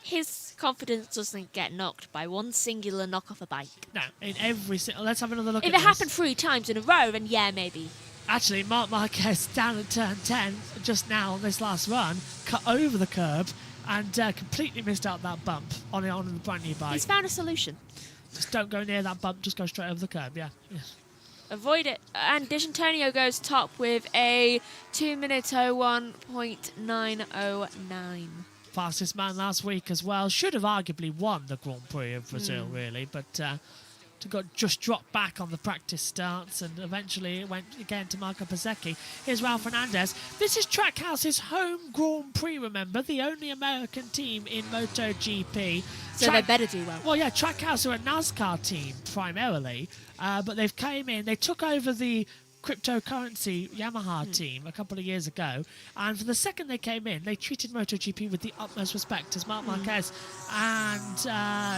His confidence doesn't get knocked by one singular knock off a bike. No, in every single... Let's have another look If at it happened 3 times in a row, then yeah, maybe. Actually, Marc Marquez down at turn 10 just now on this last run, cut over the curb and completely missed out that bump on the brand new bike. He's found a solution. Just don't go near that bump. Just go straight over the curb. Yeah. Avoid it. And Disantonio goes top with a 2-minute 01.909. Fastest man last week as well. Should have arguably won the Grand Prix of Brazil, really, but just dropped back on the practice starts, and eventually it went again to Marco Bezzecchi. Here's Raul Fernandez. This is Trackhouse's home Grand Prix, remember, the only American team in Moto GP. So they better do well. Well, yeah, Trackhouse are a NASCAR team primarily, but they've came in, they took over the cryptocurrency Yamaha team a couple of years ago, and for the second they came in, they treated MotoGP with the utmost respect, as Marc Marquez and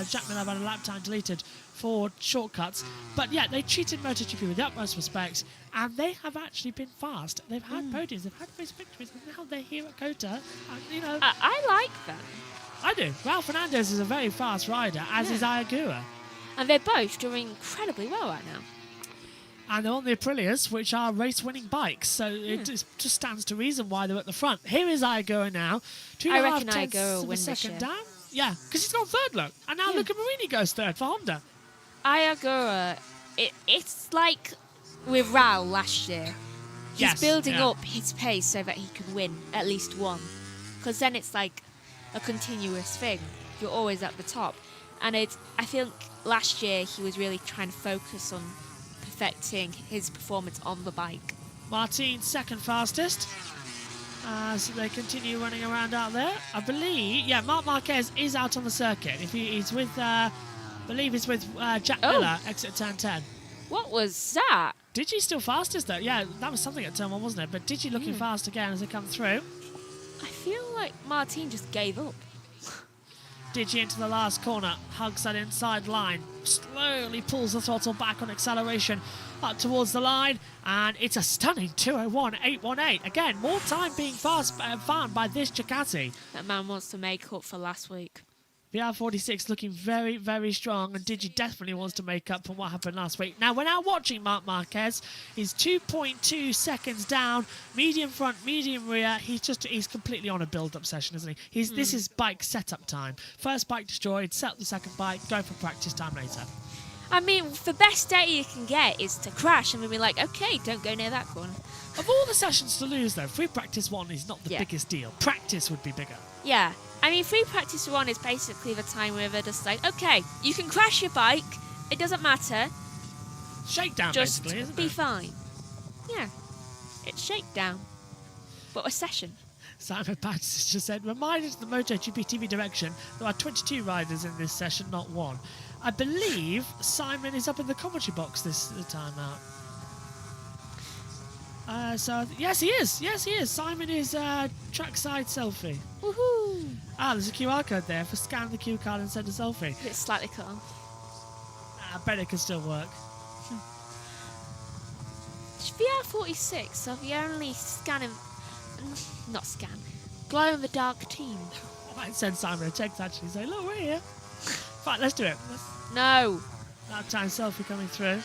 Jack Miller had a lap time deleted for shortcuts. But yeah, they treated MotoGP with the utmost respect, and they have actually been fast. They've had podiums, they've had race victories, and now they're here at Kota. And, I like them. I do. Raul Fernandez is a very fast rider, as is Ayagura. And they're both doing incredibly well right now. And they're on the Aprilias, which are race-winning bikes, so it just stands to reason why they're at the front. Here is Ayagura now. I reckon Ayagura will win this year. Down. Yeah, because he's gone third, look. And now Luca Marini goes third for Honda. Ayagura, it's like with Raul last year. He's building up his pace so that he can win at least one. Because then it's like a continuous thing. You're always at the top. And I think last year he was really trying to focus on perfecting his performance on the bike. Martin second fastest. So they continue running around out there. I believe, Marc Marquez is out on the circuit. If he's with, I believe he's with Jack Miller, exit turn 10. What was that? Digi still fastest though. Yeah, that was something at turn 1, wasn't it? But Digi looking fast again as they come through. I feel like Martin just gave up. Digi into the last corner, hugs that inside line, slowly pulls the throttle back on acceleration up towards the line, and it's a stunning 201.818. Again, more time being found by this Ducati. That man wants to make up for last week. VR46 looking very, very strong, and Digi definitely wants to make up for what happened last week. Now, we're now watching Marc Marquez. He's 2.2 seconds down, medium front, medium rear. He's completely on a build-up session, isn't he? This is bike setup time. First bike destroyed, set up the second bike, go for practice time later. I mean, the best data you can get is to crash and be like, okay, don't go near that corner. Of all the sessions to lose, though, free practice 1 is not the biggest deal. Practice would be bigger. Yeah. I mean, free practice 1 is basically the time where they're just like, okay, you can crash your bike. It doesn't matter. Shakedown, just basically, isn't it? be fine. Yeah. It's shakedown. But a session. Simon Pattis just said, reminder to the MotoGP TV direction, there are 22 riders in this session, not 1. I believe Simon is up in the commentary box this time out. Yes, he is. Yes, he is. Simon is trackside selfie. Woohoo! There's a QR code there for scan the QR card and send a selfie. It's slightly cut off. I bet it can still work. VR46, so the only glow in the dark team. I might send Simon a text actually, say, look, we're here. Right, let's do it. No. That time selfie coming through.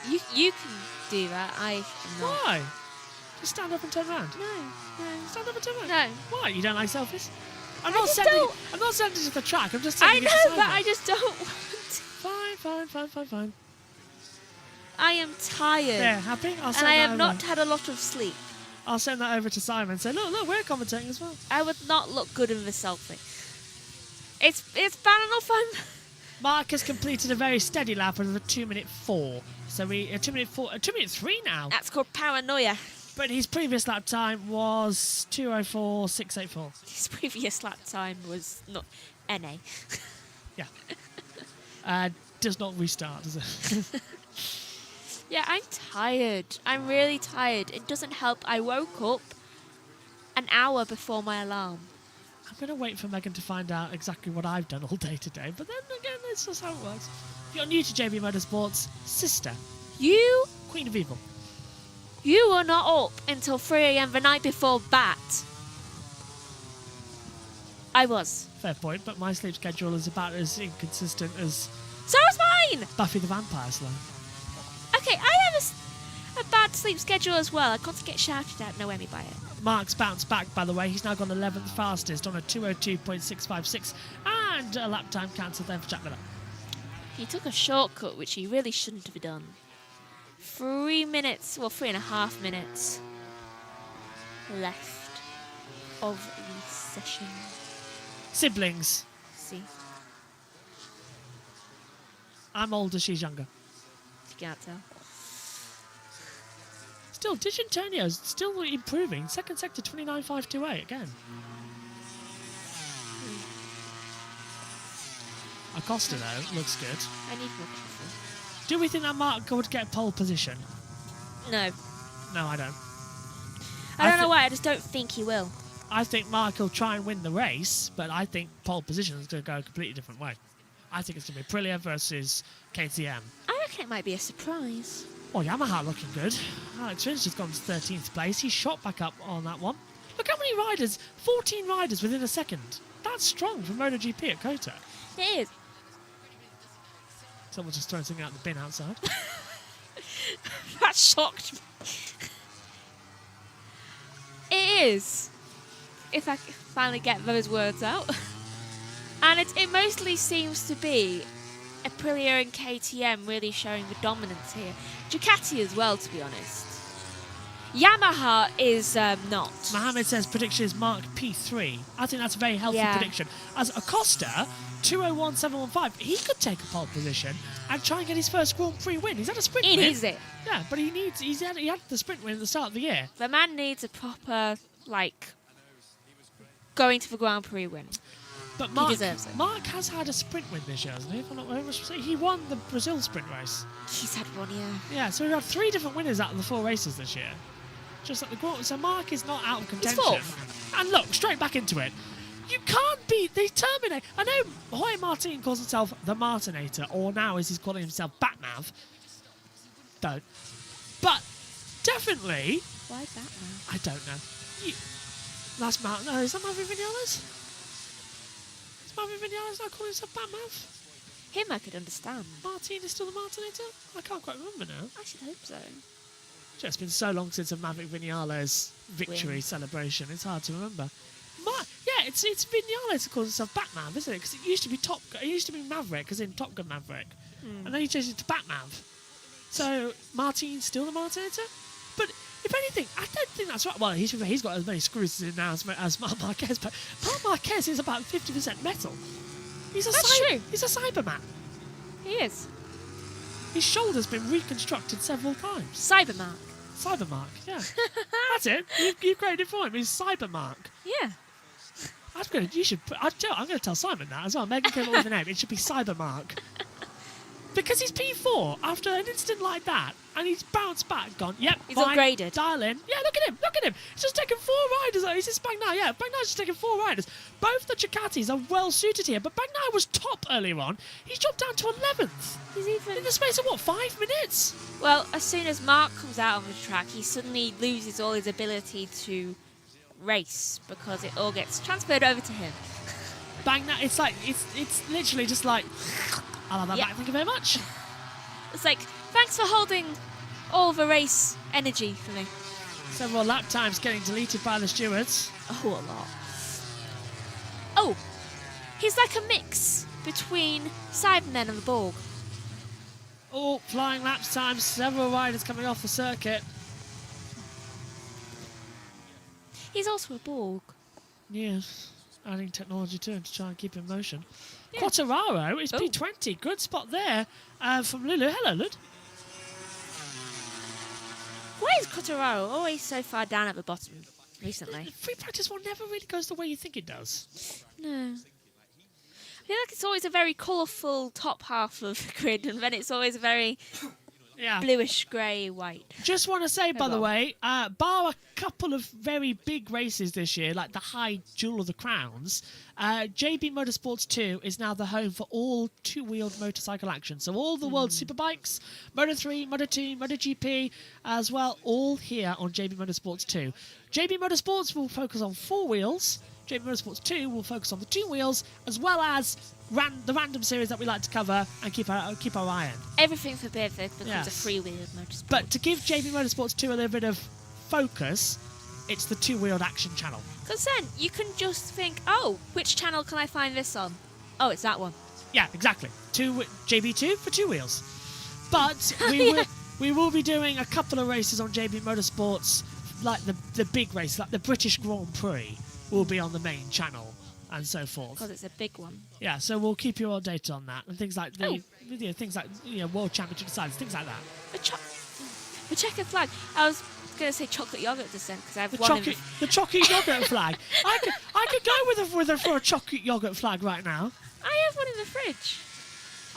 You can do that. I am not. Why? Just stand up and turn around. No. Stand up and turn around. No. Why? You don't like selfies? I'm not sending it to the track. I'm just sending I it to know, Simon. but I just don't want to. Fine. I am tired. There, happy? I'll send and I that have over. not had a lot of sleep. I'll send that over to Simon and say, look, we're commentating as well. I would not look good in the selfie. It's bad enough Mark has completed a very steady lap of a 2-minute 4. So a 2-minute 3 now. That's called paranoia. But his previous lap time was 2:04.684. His previous lap time was not NA. Yeah. Does not restart, does it? Yeah, I'm tired. I'm really tired. It doesn't help. I woke up an hour before my alarm. I'm going to wait for Megan to find out exactly what I've done all day today. But then again, that's just how it works. If you're new to JB Motorsports, sister, You Queen of Evil. were not up until 3 a.m. the night before that. I was. Fair point, but my sleep schedule is about as inconsistent as So is mine! Buffy the Vampire Slayer. Okay, I have a bad sleep schedule as well. I can't get shouted at, no Emmy by it. Mark's bounced back, by the way. He's now gone 11th fastest on a 2:02.656 and a lap time cancelled then for Jack Miller. He took a shortcut, which he really shouldn't have done. 3 minutes, well, 3.5 minutes left of the session. Siblings. See, I'm older, she's younger. you can't tell. Still, Digintonio's still improving. Second sector, 29.528 again. Acosta, though, looks good. I need more coffee. Do we think that Mark would get pole position? No. No, I don't. I don't know why, I just don't think he will. I think Mark will try and win the race, but I think pole position is going to go a completely different way. I think it's going to be Aprilia versus KTM. I reckon it might be a surprise. Well, Yamaha looking good. Alex Rins has gone to 13th place. He's shot back up on that one. Look how many riders, 14 riders within a second. That's strong for MotoGP at Kota. It is. Someone's just throwing something out the bin outside. That shocked me. It is. If I can finally get those words out. And it mostly seems to be Aprilia and KTM really showing the dominance here. Ducati as well, to be honest. Yamaha is not. Mohammed says prediction is Mark P3. I think that's a very healthy prediction. As Acosta, 201.715, he could take a pole position and try and get his first Grand Prix win. He's had a sprint He win. needs it. Yeah, but he had the sprint win at the start of the year. The man needs a proper, going to the Grand Prix win. But Mark, he deserves it. Mark has had a sprint win this year, hasn't he? If I'm not mistaken. He won the Brazil sprint race. He's had one, yeah. Yeah, so we've had 3 different winners out of the 4 races this year. Just like the Grand. So Mark is not out of contention. fourth. And look, straight back into it. You can't beat the Terminator. I know Jorge Martin calls himself the Martinator, or now as he's calling himself Batmav. Don't. But definitely. Why Batman? I don't know. That's Maverick. No, is that Maverick Vinales? Is Maverick Vinales not calling himself Batmav? Him I could understand. Martin is still the Martinator? I can't quite remember now. I should hope so. It's been so long since a Maverick Vinales victory Win. celebration. It's hard to remember. Yeah, it's Vinales that calls himself Batman, isn't it? Because it used to be It used to be Maverick, as in Top Gun Maverick, and then he changed it to Batman. So Martin's still the Martinator, but if anything, I don't think that's right. Well, he's got as many screws in now as Marc Marquez, but Marc Marquez is about 50% metal. That's true. He's a Cyberman. He is. His shoulder's been reconstructed several times. Cybermark. Cybermark, yeah. That's it. You created it for him. He's Cybermark. Yeah. I'm going to tell Simon that as well. Megan came up with a name. It should be Cybermark. Because he's P4 after an incident like that, and he's bounced back, gone, yep, He's fine, upgraded. dial in. Yeah, look at him. He's just taken 4 riders. He's just Bagnaia. Yeah, Bagnaia's just taken 4 riders. Both the Ducatis are well suited here, but Bagnaia was top earlier on. He's dropped down to 11th. He's even... In the space of, 5 minutes? Well, as soon as Mark comes out on the track, he suddenly loses all his ability to race because it all gets transferred over to him. Bagnaia, it's literally just like, I'll have that back, thank you very much. It's like, thanks for holding all the race energy for me. Several lap times getting deleted by the stewards. Oh, a lot. Oh, he's like a mix between Cybermen and the Borg. Oh, flying lap times, several riders coming off the circuit. He's also a Borg. Yes, adding technology to him to try and keep in motion. Yeah. Quartararo is P20. Good spot there from Lulu. Hello, Lud. Why is Quartararo always so far down at the bottom recently? Free practice one never really goes the way you think it does. No. I feel like it's always a very colourful top half of the grid, and then it's always a very bluish, grey, white. Just want to say, by the way, bar a couple of very big races this year, like the high jewel of the crowns, JBMotorsports 2 is now the home for all 2-wheeled motorcycle action. So all the world superbikes, Moto3, Moto2, MotoGP, as well, all here on JBMotorsports 2. JBMotorsports will focus on 4 wheels. JBMotorsports 2 will focus on the 2 wheels, as well as the random series that we like to cover and keep our eye on. Everything for Bedford becomes a free-wheeled motorsport. But to give JBMotorsports 2 a little bit of focus, it's the 2-wheeled action channel. Because then you can just think, oh, which channel can I find this on? Oh, it's that one. Yeah, exactly. JB2 for 2 wheels. But we will be doing a couple of races on JB Motorsports, like the big race, like the British Grand Prix will be on the main channel and so forth. Because it's a big one. Yeah, so we'll keep you updated on that and things like World Championship decides, things like that. The checkered flag. I was going to say chocolate yogurt descent because I have The chocolate yogurt flag. I could go with her for a chocolate yogurt flag right now. I have one in the fridge.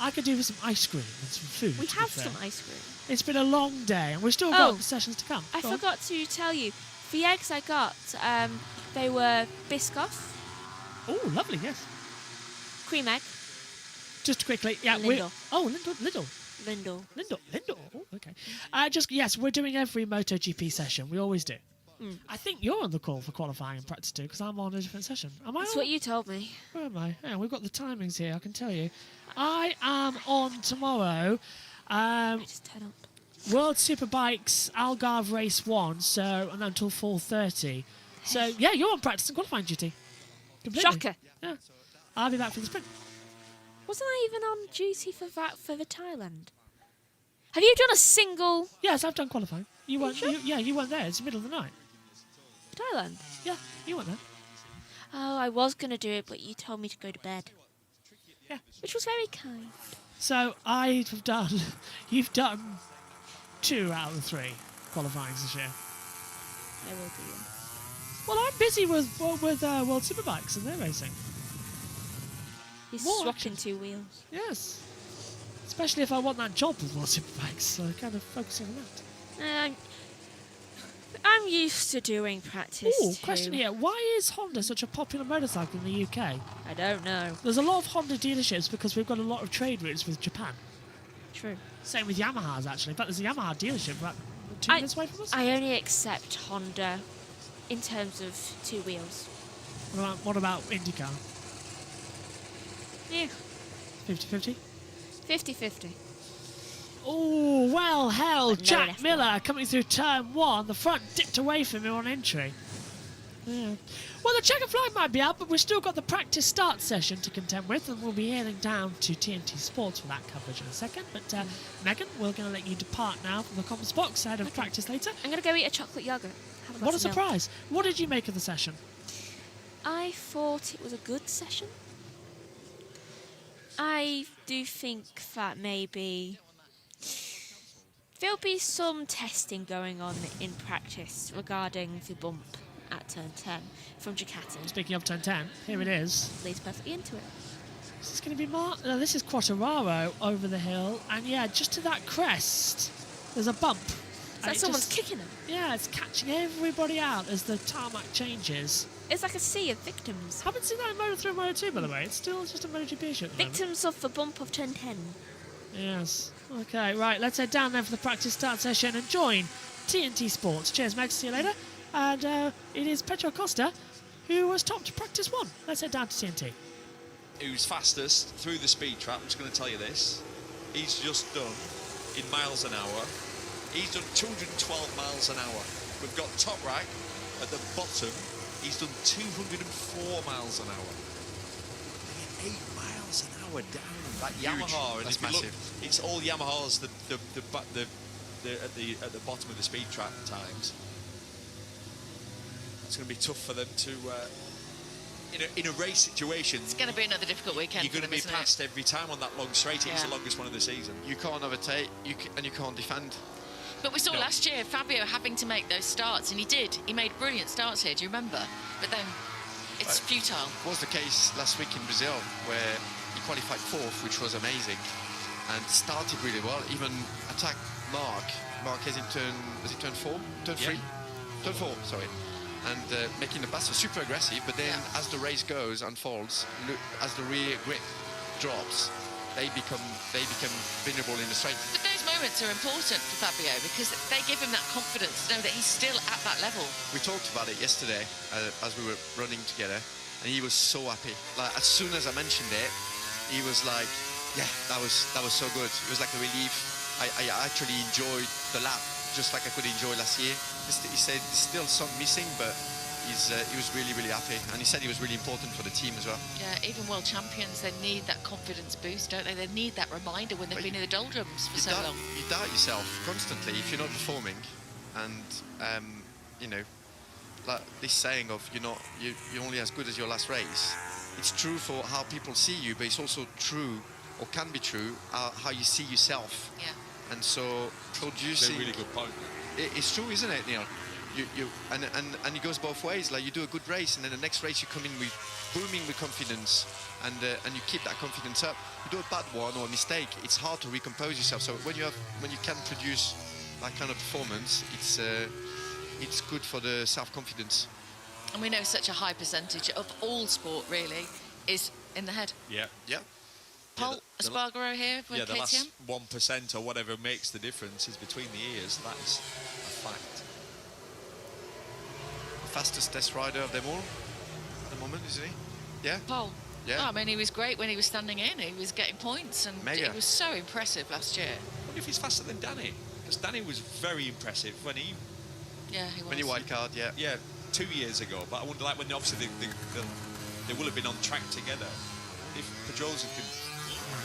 I could do with some ice cream and some food. We have some ice cream. It's been a long day, and we've still got the sessions to come. I forgot to tell you. The eggs I got, they were Biscoff. Oh, lovely, yes. Cream egg. Just quickly, yeah. Lindor. Lindor. Oh, okay. We're doing every MotoGP session. We always do. I think you're on the call for qualifying and practice too, because I'm on a different session. Am I? That's on? what you told me. Where am I? Yeah, we've got the timings here. I can tell you. I am on tomorrow. Just turn up. World Superbikes Algarve Race 1, and until 4:30. So yeah, you're on practice and qualifying duty. Completely. Shocker. Yeah. I'll be back for the sprint. Wasn't I even on duty for that for the Thailand? Have you done a single Yes, I've done qualifying. You weren't. sure? You weren't there. It's the middle of the night. Thailand? Yeah, you weren't there. Oh, I was going to do it, but you told me to go to bed. Yeah. Which was very kind. So you've done 2 out of the 3 qualifying this year. I will do it. Well, I'm busy with World Superbikes and their racing. He's More swapping 2 wheels. Yes. Especially if I want that job with World Superbikes, so kind of focusing on that. I'm used to doing practice. Ooh, too. question here. Why is Honda such a popular motorcycle in the UK? I don't know. There's a lot of Honda dealerships because we've got a lot of trade routes with Japan. True. Same with Yamaha's, actually. In fact, there's a Yamaha dealership about 2 minutes away from us. I only accept Honda in terms of 2 wheels. What about IndyCar? Yeah. 50-50? 50-50. Oh, well held. No Jack left Miller coming through turn 1. The front dipped away from him on entry. Yeah. Well, the checker flag might be out, but we've still got the practice start session to contend with, and we'll be heading down to TNT Sports for that coverage in a second. But, Megan, we're going to let you depart now from the comms box ahead of practice later. I'm going to go eat a chocolate yogurt. Have a glass What a of milk. surprise. What did you make of the session? I thought it was a good session. I do think that maybe there'll be some testing going on in practice regarding the bump at turn 10 from Ducati. Speaking of turn 10, here it is. Leads perfectly into it. This is going to be this is Quartararo over the hill, and yeah, just to that crest, there's a bump. It's like someone's kicking him. Yeah, it's catching everybody out as the tarmac changes. It's like a sea of victims. Haven't seen that in Moto 3 and Moto 2, by the way. It's still just a MotoGP issue at the moment. Victims of the bump of turn 10. Yes. Okay, right, let's head down there for the practice start session and join TNT Sports. Cheers, Max. See you later. And it is Pedro Costa who was topped practice 1. Let's head down to TNT. Who's fastest through the speed trap? I'm just going to tell you this. He's just done, in miles an hour, he's done 212 miles an hour. We've got top right at the bottom. He's done 204 miles an hour. 8 miles an hour down. That Yamaha, and That's if you massive. look, it's all Yamahas at the bottom of the speed trap times. It's going to be tough for them to, in a race situation. It's going to be another difficult weekend. You're going to be passed every time on that long straight. It's Yeah. the longest one of the season. You can't overtake, and you can't defend. But we saw last year Fabio having to make those starts, and he did. He made brilliant starts here, do you remember? But then it's futile. It was the case last week in Brazil, where he qualified 4th, which was amazing, and started really well. Even attacked Marquez in turn 4? Turn 3? Turn 4, sorry. And making the pass was super aggressive, but then as the race unfolds, as the rear grip drops, they become vulnerable in the straight. But those moments are important for Fabio because they give him that confidence to know that he's still at that level. We talked about it yesterday as we were running together, and he was so happy. Like as soon as I mentioned it, he was like, "Yeah, that was so good." It was like a relief. I actually enjoyed the lap just like I could enjoy last year. He said there's still some missing, but he was really, really happy, and he said he was really important for the team as well. Yeah, even world champions, they need that confidence boost, don't they? They need that reminder when they've been in the doldrums for so long. You doubt yourself constantly if you're not performing, and you know, like this saying of you're only as good as your last race. It's true for how people see you, but it's also true, or can be true, how you see yourself. Yeah. And so producing. That's a really good point. It's true, isn't it, Neil? And it goes both ways. Like, you do a good race, and then the next race you come in with booming with confidence, and you keep that confidence up. You do a bad one or a mistake, it's hard to recompose yourself. So when you can produce that kind of performance, it's good for the self-confidence. And we know such a high percentage of all sport really is in the head. Yeah. Yeah. Paul Espargaro here with the KTM. last 1% or whatever makes the difference is between the ears. That is a fact. Fastest test rider of them all at the moment, isn't he? Yeah. Paul. Yeah. Oh, I mean, he was great when he was standing in. He was getting points, and Mega. it was so impressive last year. I wonder if he's faster than Danny, because Danny was very impressive when he. Yeah, he was. When you wild card, yeah. Yeah, 2 years ago. But I wonder, like, when obviously they will have been on track together. If Pedrosa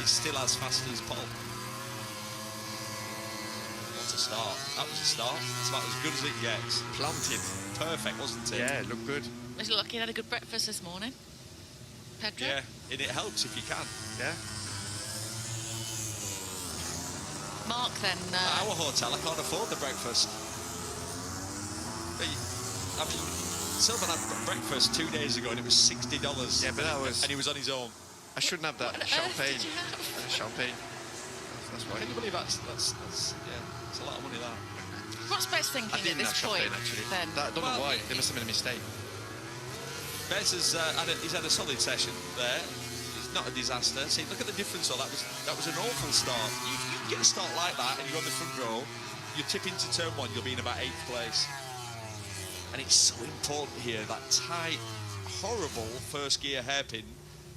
is still as fast as Paul. What a start! That was a start. That's about as good as it gets. Planted. Perfect, wasn't it? Yeah, it looked good. He's lucky he had a good breakfast this morning. Pedro. Yeah, and it helps if you can. Yeah. Mark then. Our hotel, I can't afford the breakfast. I mean, Sylvan had breakfast 2 days ago and it was $60. Yeah, but that was. And he was on his own. I shouldn't have that What on earth champagne. did you have? Champagne. That's why. Can you believe that's yeah, it's a lot of money that. What's Bez thinking I at didn't this have point? champagne actually. Then I don't know Well, why. There must have been a mistake. Bez has he's had a solid session there. It's not a disaster. See, look at the difference though. That was an awful start. You get a start like that and you're on the front row, you tip into turn one, you'll be in about 8th place. And it's so important here, that tight, horrible first gear hairpin,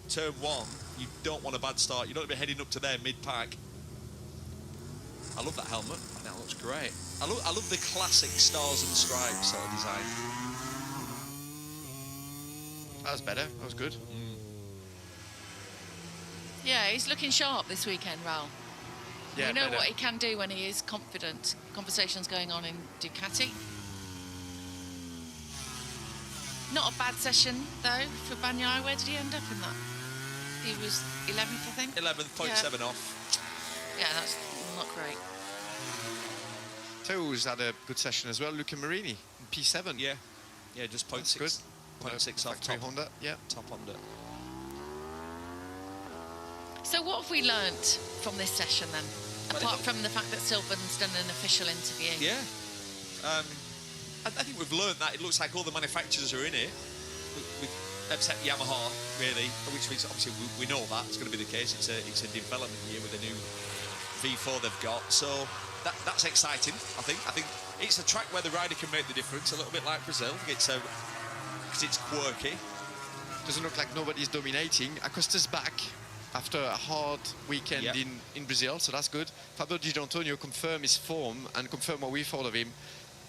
turn one, you don't want a bad start. You don't want to be heading up to there mid-pack. I love that helmet. That looks great. I love the classic stars and stripes sort of design. That was better. That was good. yeah, he's looking sharp this weekend, Raul. Yeah, we know better. what he can do when he is confident. Conversations going on in Ducati. Not a bad session though for Bagnaia. Where did he end up in that? He was 11th, I think. 11th, 0.7 off. Yeah, that's not great. Teu's had a good session as well. Luca Marini in P7. Yeah, just 0.6. That's good. 0.6 off Factory top. Honda. Yeah. Top Honda. So what have we learnt from this session then? Apart from the fact that Sylvan's done an official interview. Yeah. I think we've learned that it looks like all the manufacturers are in it, except Yamaha, really, which means obviously we know that it's going to be the case. It's a development year with a new V4 they've got, so that's exciting. I think it's a track where the rider can make the difference, a little bit like Brazil. Because it's quirky. Doesn't look like nobody's dominating. Acosta's back after a hard weekend in Brazil, so that's good. Fabio Di Giannantonio confirmed his form and confirmed what we thought of him,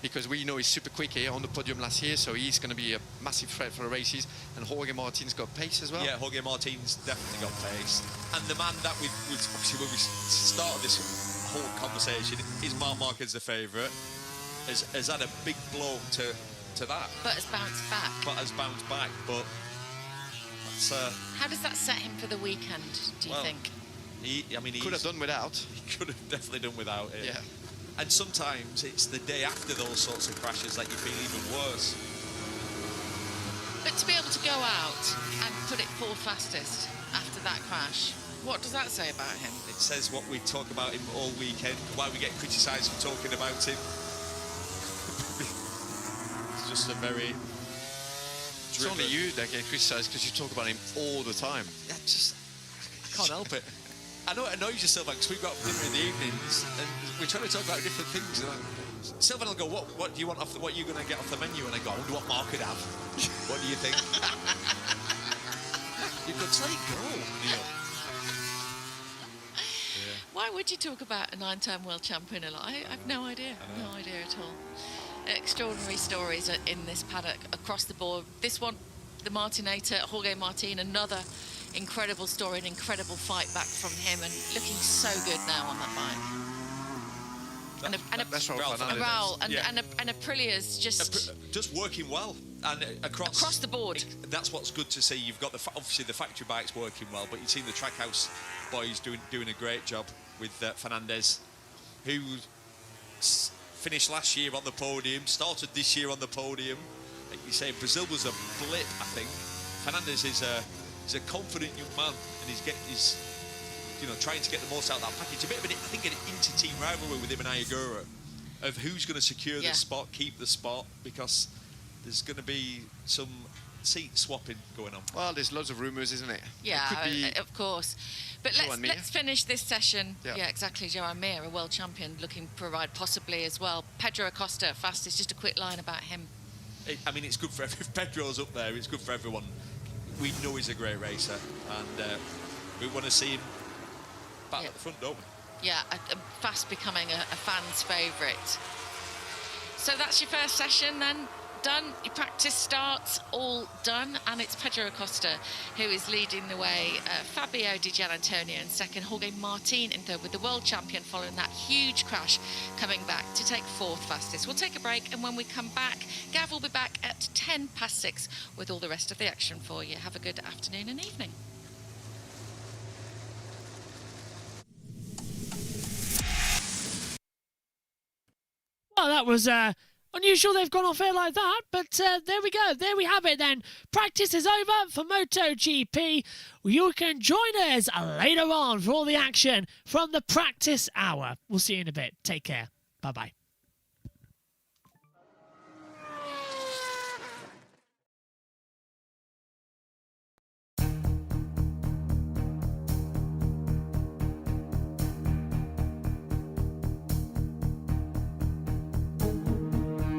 because we know he's super quick here on the podium last year, so he's going to be a massive threat for the races. And Jorge Martin's got pace as well. Yeah, Jorge Martin's definitely got pace. And the man that we've obviously when we started this whole conversation is Marc Marquez, the favourite, has had a big blow to that. But has bounced back. But that's How does that set him for the weekend, do you think? He could have done without. He could have definitely done without it. Yeah. And sometimes it's the day after those sorts of crashes that you feel even worse. But to be able to go out and put it 4th fastest after that crash, what does that say about him? It says what we talk about him all weekend, why we get criticised for talking about him. It's just a very... It's only you that get criticised because you talk about him all the time. Yeah, I can't help it. I know it annoys you, Sylvan, because we got dinner in the evenings and we're trying to talk about different things. Sylvan will go, what do you want off what are you going to get off the menu? And I go, I wonder what Mark could have. What do you think? You could say go, Neil. Why would you talk about a 9-time world champion a lot? I have no idea. No idea at all. Extraordinary stories in this paddock across the board. This one, the Martinator, Jorge Martin, another incredible story, an incredible fight back from him, and looking so good now on that bike. And Aprilia's just working well, and across the board. That's what's good to see. You've got obviously the factory bikes working well, but you've seen the Trackhouse boys doing a great job with Fernandez, who finished last year on the podium, started this year on the podium. Like you say, Brazil was a blip, I think. Fernandez is a confident young man, and he's trying to get the most out of that package. A bit of an inter-team rivalry with him and Ayagura of who's going to secure the spot, keep the spot, because there's going to be some seat swapping going on. Well, there's lots of rumours, isn't it? Yeah, of course. But let's finish this session. Yeah, exactly. Joan Mir, a world champion, looking for a ride possibly as well. Pedro Acosta, fastest. Just a quick line about him. It's good for if Pedro's up there. It's good for everyone. We know he's a great racer, and we want to see him back at the front, don't we? Yeah, fast becoming a fan's favourite. So that's your first session then done. Your practice starts, all done, and it's Pedro Acosta who is leading the way. Fabio Di Gianantonio in second, Jorge Martin in third, with the world champion following that huge crash coming back to take fourth fastest. We'll take a break, and when we come back, Gav will be back at 6:10 with all the rest of the action for you. Have a good afternoon and evening. Well, that was unusual they've gone off air like that, but there we go. There we have it then. Practice is over for Moto GP. You can join us later on for all the action from the practice hour. We'll see you in a bit. Take care. Bye-bye.